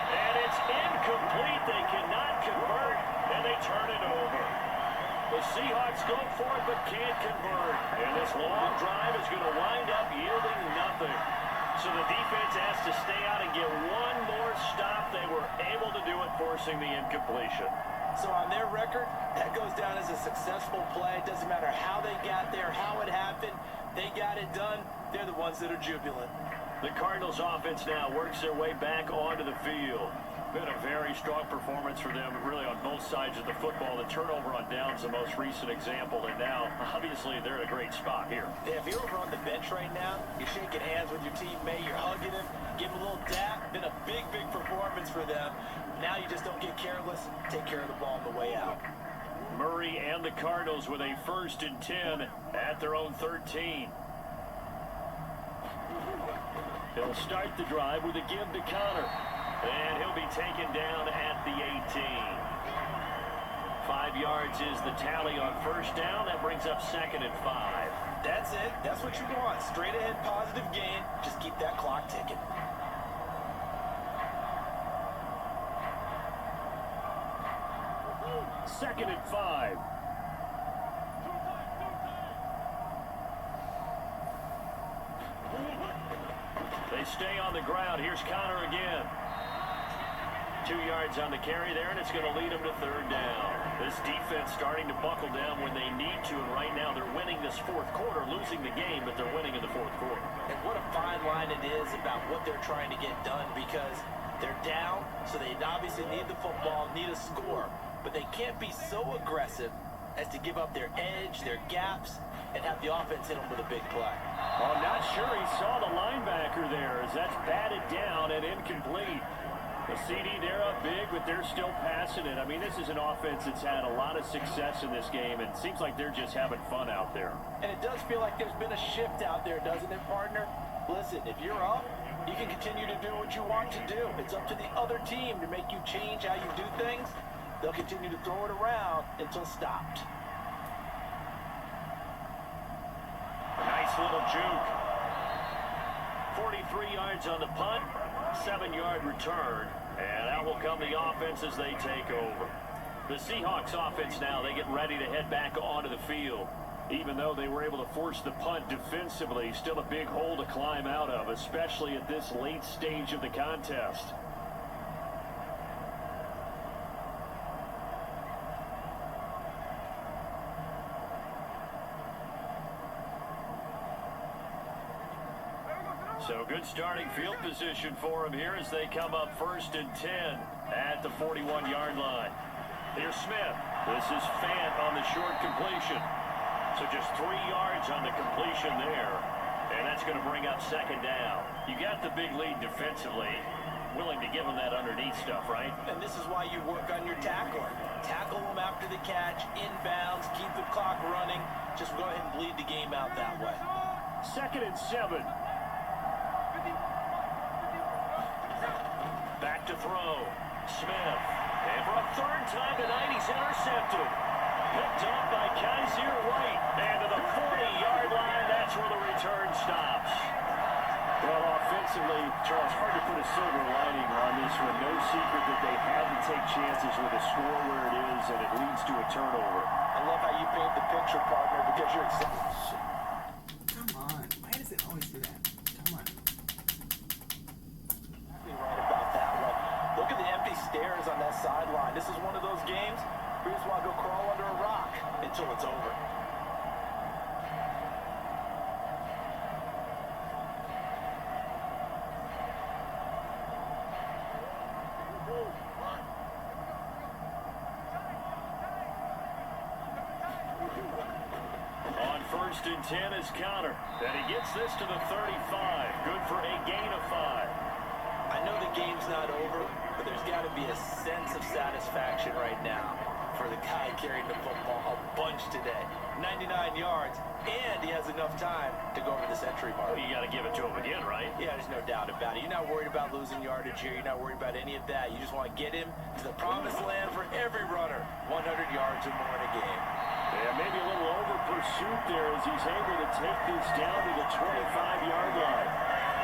And it's incomplete. They cannot convert, and they turn it over. The Seahawks go for it, but can't convert. And this long drive is going to wind up yielding nothing. So the defense has to stay out and get one more stop. They were able to do it, forcing the incompletion. So on their record, that goes down as a successful play. It doesn't matter how they got there, how it happened. They got it done. They're the ones that are jubilant. The Cardinals offense now works their way back onto the field. Been a very strong performance for them, really on both sides of the football. The turnover on downs, the most recent example, and now, obviously, they're in a great spot here. Yeah, if you're over on the bench right now, you're shaking hands with your teammate, you're hugging him, give him a little dap. Been a big performance for them. Now you just don't get careless. Take care of the ball on the way out. Murray and the Cardinals with a 1st and 10 at their own 13. He'll start the drive with a give to Connor. And he'll be taken down at the 18. 5 yards is the tally on 1st down. That brings up 2nd and 5. That's it. That's what you want. Straight ahead positive gain. Just keep that clock ticking. Second and 5. They stay on the ground. Here's Connor again. 2 yards on the carry there, and it's going to lead them to third down. This defense starting to buckle down when they need to, and right now they're winning this fourth quarter, losing the game, but they're winning in the fourth quarter. And what a fine line it is about what they're trying to get done, because they're down, so they obviously need the football, need a score, but they can't be so aggressive as to give up their edge, their gaps, and have the offense hit them with a big play. Oh, I'm not sure he saw the linebacker there, as that's batted down and incomplete. The CD, they're up big, but they're still passing it. I mean, this is an offense that's had a lot of success in this game, and it seems like they're just having fun out there. And it does feel like there's been a shift out there, doesn't it, partner? Listen, if you're up, you can continue to do what you want to do. It's up to the other team to make you change how you do things. They'll continue to throw it around until stopped. Nice little juke. 43 yards on the punt, 7-yard return, and out will come the offense as they take over. The Seahawks offense now, they get ready to head back onto the field. Even though they were able to force the punt defensively, still a big hole to climb out of, especially at this late stage of the contest. So good starting field position for them here as they come up 1st and 10 at the 41-yard line. Here's Smith. This is Fant on the short completion. So just 3 yards on the completion there. And that's going to bring up 2nd down. You got the big lead defensively. Willing to give them that underneath stuff, right? And this is why you work on your tackling. Tackle them after the catch, inbounds, keep the clock running. Just go ahead and bleed the game out that way. 2nd and 7. Back to throw. Smith. And for a 3rd time tonight, he's intercepted. Picked up by Kaiser White. And to the 40-yard line, that's where the return stops. Well, offensively, Charles, hard to put a silver lining on this one. No secret that they had to take chances with a score where it is, and it leads to a turnover. I love how you paint the picture, partner, because you're excited. Come on. Why does it always do that? Come on. Right about that one. Look at the empty stairs on that sideline. This is one of those games where you just want to go crawl under a rock until it's over. On 1st and 10 is Connor. And he gets this to the 35. Good for a gain of 5. I know the game's not over, but there's got to be a sense of satisfaction right now for the guy carrying the football a bunch today. 99 yards, and he has enough time to go over the century mark. Well, you got to give it to him again, right? Yeah, there's no doubt about it. You're not worried about losing yardage here. You're not worried about any of that. You just want to get him to the promised land for every runner. 100 yards or more in a game. Yeah, maybe a little over pursuit there as he's able to take this down to the 25-yard line.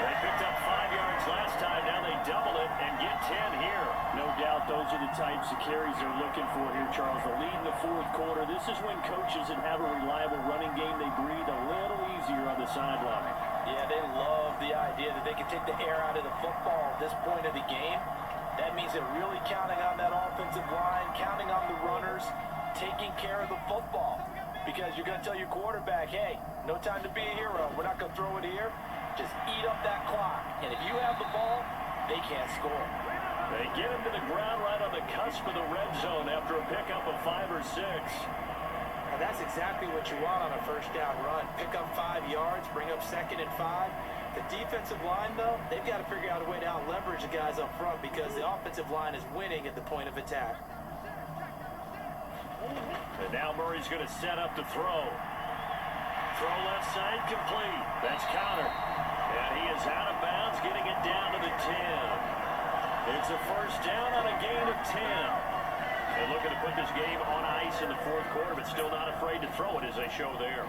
They picked up 5 yards last time. Now they double it and get 10 here. No doubt those are the types of carries they're looking for here, Charles. The lead in the fourth quarter. This is when coaches that have a reliable running game, they breathe a little easier on the sideline. Yeah, they love the idea that they can take the air out of the football at this point of the game. That means they're really counting on that offensive line, counting on the runners, taking care of the football. Because you're going to tell your quarterback, hey, no time to be a hero. We're not going to throw it here. Just eat up that clock. And if you have the ball, they can't score. They get him to the ground right on the cusp of the red zone after a pickup of 5 or 6. And that's exactly what you want on a 1st down run. Pick up 5 yards, bring up 2nd and 5. The defensive line, though, they've got to figure out a way to out-leverage the guys up front because the offensive line is winning at the point of attack. And now Murray's going to set up to throw. Throw left side complete. That's Connor. And he is out of bounds, getting it down to the 10. It's a 1st down on a gain of 10. They're looking to put this game on ice in the fourth quarter, but still not afraid to throw it as they show there.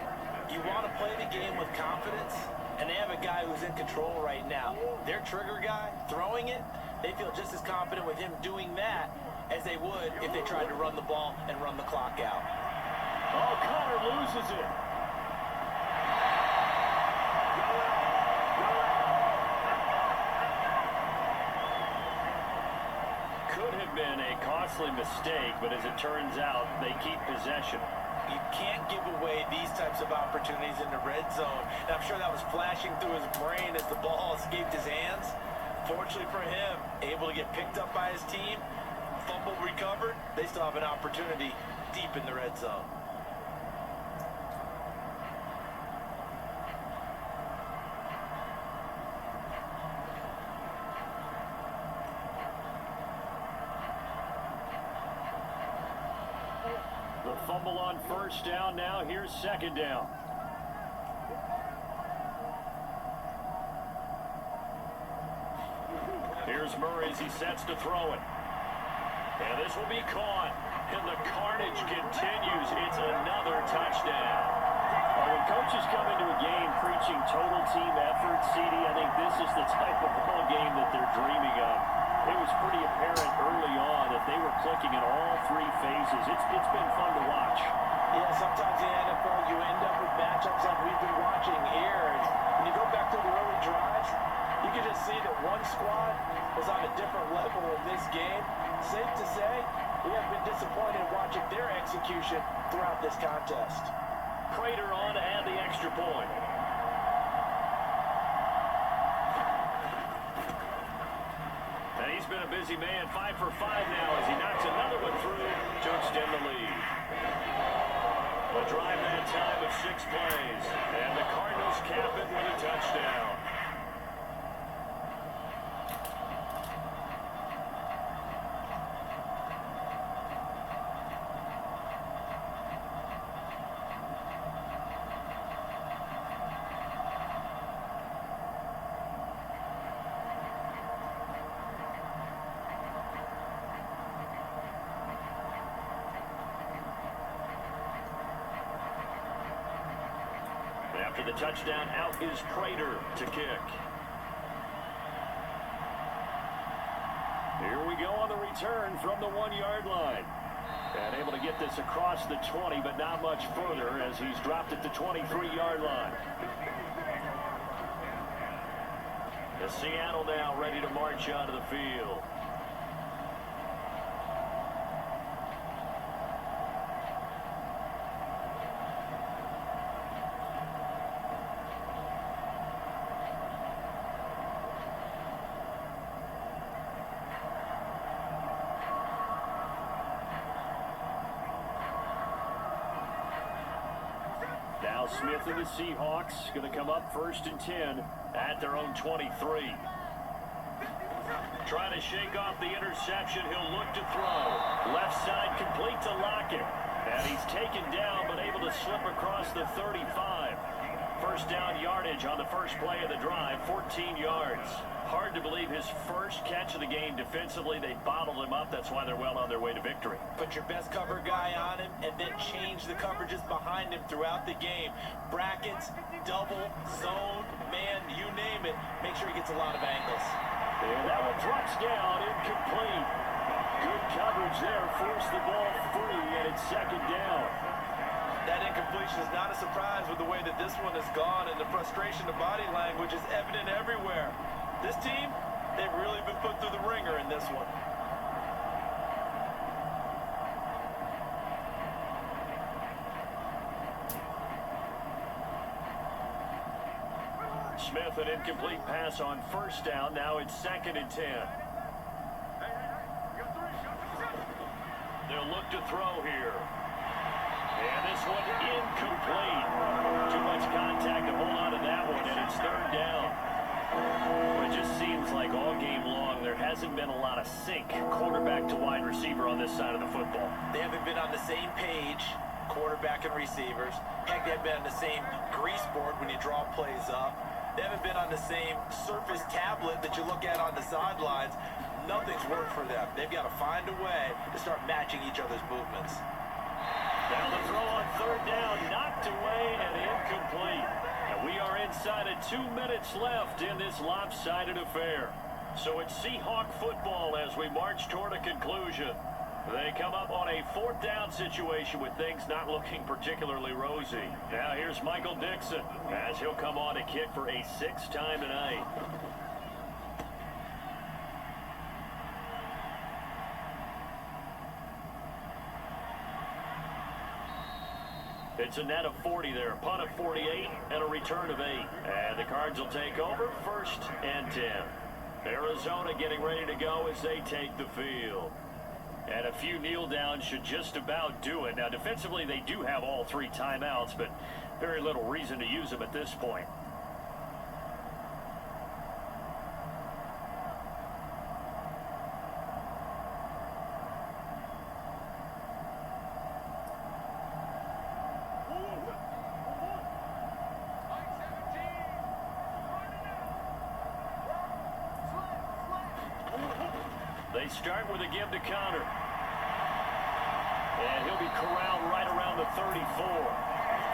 You want to play the game with confidence, and they have a guy who's in control right now. Their trigger guy, throwing it, they feel just as confident with him doing that as they would if they tried to run the ball and run the clock out. Oh, Connor loses it. Could have been a costly mistake, but as it turns out, they keep possession. You can't give away these types of opportunities in the red zone. And I'm sure that was flashing through his brain as the ball escaped his hands. Fortunately for him, able to get picked up by his team, fumble recovered, they still have an opportunity deep in the red zone. The fumble on first down. Now here's second down. Here's Murray as he sets to throw it. And this will be caught. And the carnage continues. It's another touchdown. Well, when coaches come into a game preaching total team effort, CD, I think this is the type of ball game that they're dreaming of. It was pretty apparent early on that they were clicking in all three phases. It's been fun to watch. Yeah, sometimes in the NFL you end up with matchups like we've been watching here. And when you go back to the early drives, you can just see that one squad was on a different level in this game. Safe to say, we have been disappointed watching their execution throughout this contest. Prater on to add the extra point. And he's been a busy man, 5 for 5 now as he knocks another one through to extend the lead. A drive that time of 6 plays, and the Cardinals cap it with a touchdown. After the touchdown, out is Prater to kick. Here we go on the return from the 1-yard line. And able to get this across the 20, but not much further as he's dropped at the 23-yard line. The Seattle now ready to march onto the field. Now Smith and the Seahawks going to come up 1st and 10 at their own 23. Trying to shake off the interception. He'll look to throw. Left side complete to Lockett. And he's taken down but able to slip across the 35. First down yardage on the first play of the drive, 14 yards. Hard to believe his first catch of the game defensively. They bottled him up. That's why they're well on their way to victory. Put your best cover guy on him and then change the coverages behind him throughout the game. Brackets, double, zone, man, you name it. Make sure he gets a lot of angles. And that one drops down, incomplete. Good coverage there, forced the ball free, and it's second down. That incompletion is not a surprise with the way that this one has gone, and the frustration of body language is evident everywhere. This team, they've really been put through the ringer in this one. Smith, an incomplete pass on first down. Now it's 2nd and 10. They'll look to throw here. And this one incomplete. Too much contact to hold on to that one, and it's 3rd down. It just seems like all game long there hasn't been a lot of sync quarterback to wide receiver on this side of the football. They haven't been on the same page, quarterback and receivers. Heck, they haven't been on the same grease board when you draw plays up. They haven't been on the same surface tablet that you look at on the sidelines. Nothing's worked for them. They've got to find a way to start matching each other's movements. Now the throw on 3rd down, knocked away and incomplete. And we are inside of 2 minutes left in this lopsided affair. So it's Seahawk football as we march toward a conclusion. They come up on a 4th down situation with things not looking particularly rosy. Now here's Michael Dixon as he'll come on to kick for a 6th time tonight. It's a net of 40 there, a punt of 48, and a return of 8. And the Cards will take over, 1st and 10. Arizona getting ready to go as they take the field. And a few kneel downs should just about do it. Now, defensively, they do have all 3 timeouts, but very little reason to use them at this point. They start with a give to counter. And he'll be corralled right around the 34.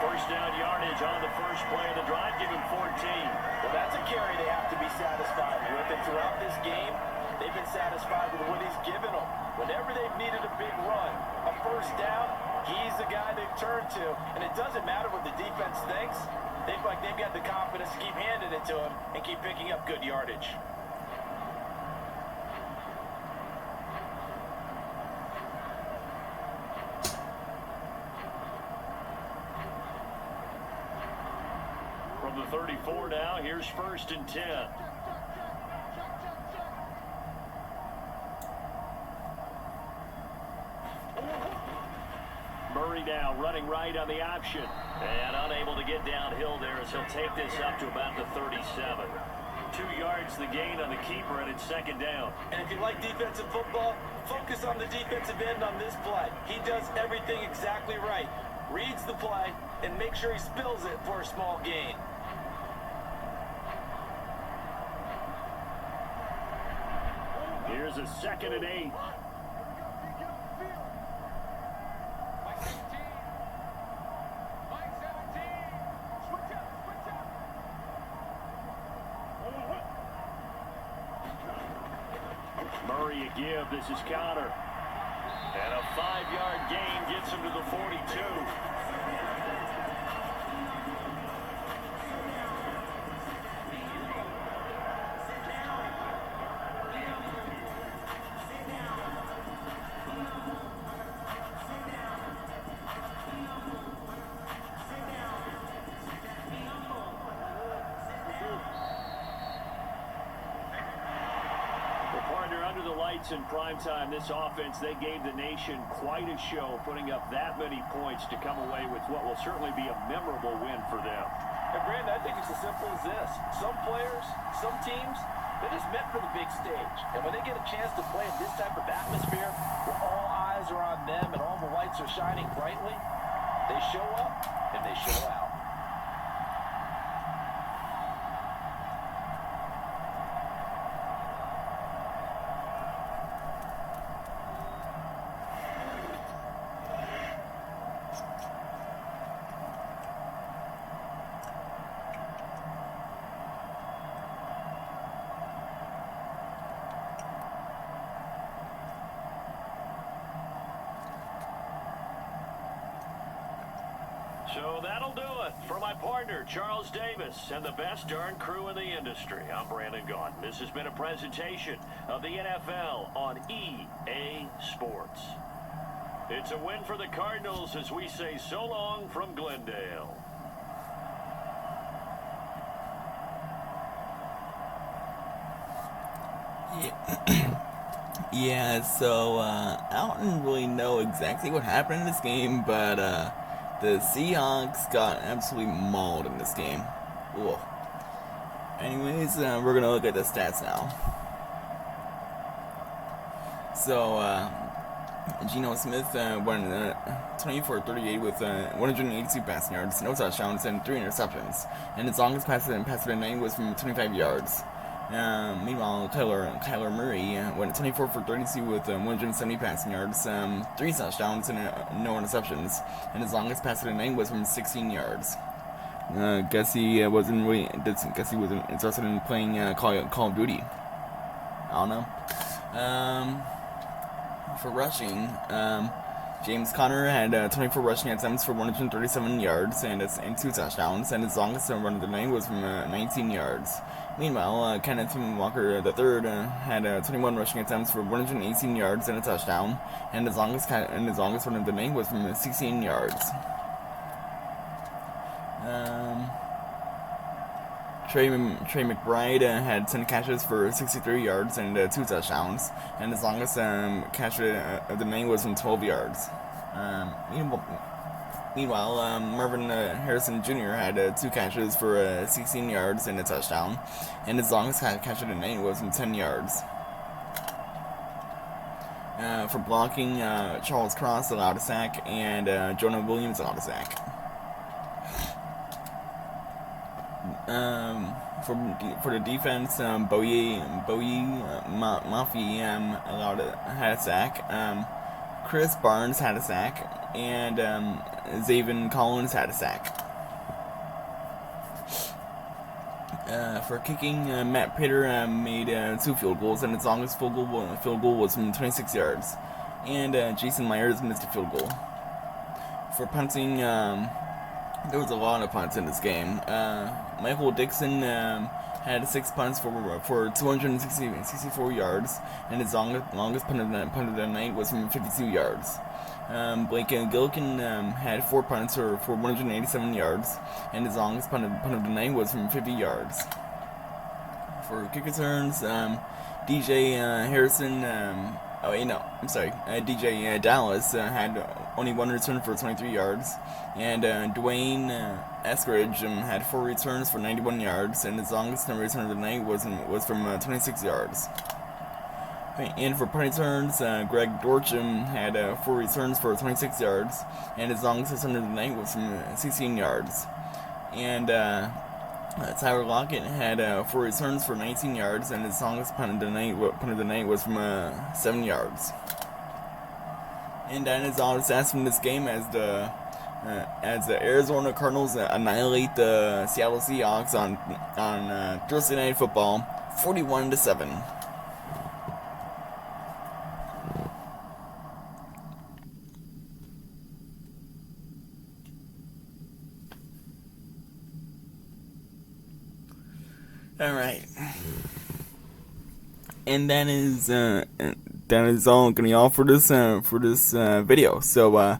First down yardage on the first play of the drive, give him 14. Well, that's a carry they have to be satisfied with. And throughout this game, they've been satisfied with what he's given them. Whenever they've needed a big run, a first down, he's the guy they've turned to. And it doesn't matter what the defense thinks. They've got the confidence to keep handing it to him and keep picking up good yardage. From the 34 now, here's 1st and 10. Murray now running right on the option. And unable to get downhill there as he'll take this up to about the 37. 2 yards the gain on the keeper, and it's 2nd down. And if you like defensive football, focus on the defensive end on this play. He does everything exactly right. Reads the play and make sure he spills it for a small gain. Here's a 2nd and 8. Murray a give. This is counter. And a 5-yard gain gets him to the 42. Under the lights in primetime, this offense, they gave the nation quite a show, putting up that many points to come away with what will certainly be a memorable win for them. And Brandon, I think it's as simple as this. Some players, some teams, they're just meant for the big stage. And when they get a chance to play in this type of atmosphere, where all eyes are on them and all the lights are shining brightly, they show up and they show out. So that'll do it for my partner, Charles Davis, and the best darn crew in the industry. I'm Brandon Gaughan. This has been a presentation of the NFL on EA Sports. It's a win for the Cardinals as we say so long from Glendale. Yeah, so I don't really know exactly what happened in this game, but the Seahawks got absolutely mauled in this game. Whoa. Anyways, we're going to look at the stats now. So, Geno Smith went 24-38 with 182 passing yards, no touchdowns, and 3 interceptions. And his longest pass to the night was from 25 yards. Meanwhile, Kyler Murray went 24-32 with 170 passing yards, 3 touchdowns, and no interceptions. And his longest pass of the night was from 16 yards. Guess he wasn't interested in playing Call of Duty. I don't know. For rushing, James Conner had 24 rushing attempts for 137 yards and 2 touchdowns, and his longest run of the night was from 19 yards. Meanwhile, Kenneth Walker III had 21 rushing attempts for 118 yards and a touchdown, and his longest run of the night was from 16 yards. Trey McBride had 10 catches for 63 yards and 2 touchdowns, and his longest catch of the night was from 12 yards. Meanwhile, Marvin Harrison Jr. had 2 catches for 16 yards and a touchdown, and his longest catch of the night was from 10 yards. For blocking, Charles Cross allowed a sack, and Jonah Williams allowed a sack. For the defense, Boye Mafi had a sack. Chris Barnes had a sack, and Zaven Collins had a sack. For kicking, Matt Prater made 2 field goals, and his longest field goal was from 26 yards. And Jason Myers missed a field goal. For punting, there was a lot of punts in this game. Michael Dixon had 6 punts for 264 yards, and his longest punt of the night was from 52 yards. Blake Gillikin had 4 punts for 187 yards, and his longest punt of the night was from 50 yards. For kick returns, DJ Harrison, DJ Dallas had only 1 return for 23 yards, and Dwayne Eskridge had 4 returns for 91 yards, and his longest return of the night was from 26 yards. And for punt returns, Greg Dorcham had 4 returns for 26 yards, and his longest return of the night was from 16 yards. And Tyler Lockett had 4 returns for 19 yards, and his longest punt of the night was from 7 yards. And that is all the stats from this game as the Arizona Cardinals annihilate the Seattle Seahawks on Thursday Night Football, 41-7. All right, and that is all gonna be all for this video. So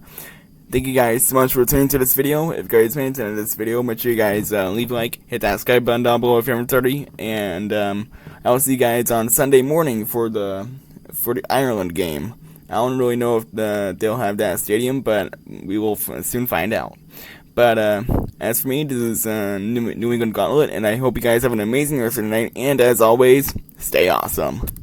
thank you guys so much for tuning to this video. If you guys made it to this video, make sure you guys leave a like, hit that subscribe button down below if you haven't already, and I will see you guys on Sunday morning for the Ireland game. I don't really know if they'll have that stadium, but we will soon find out. But as for me, this is New England Gauntlet, and I hope you guys have an amazing rest of the night, and as always, stay awesome.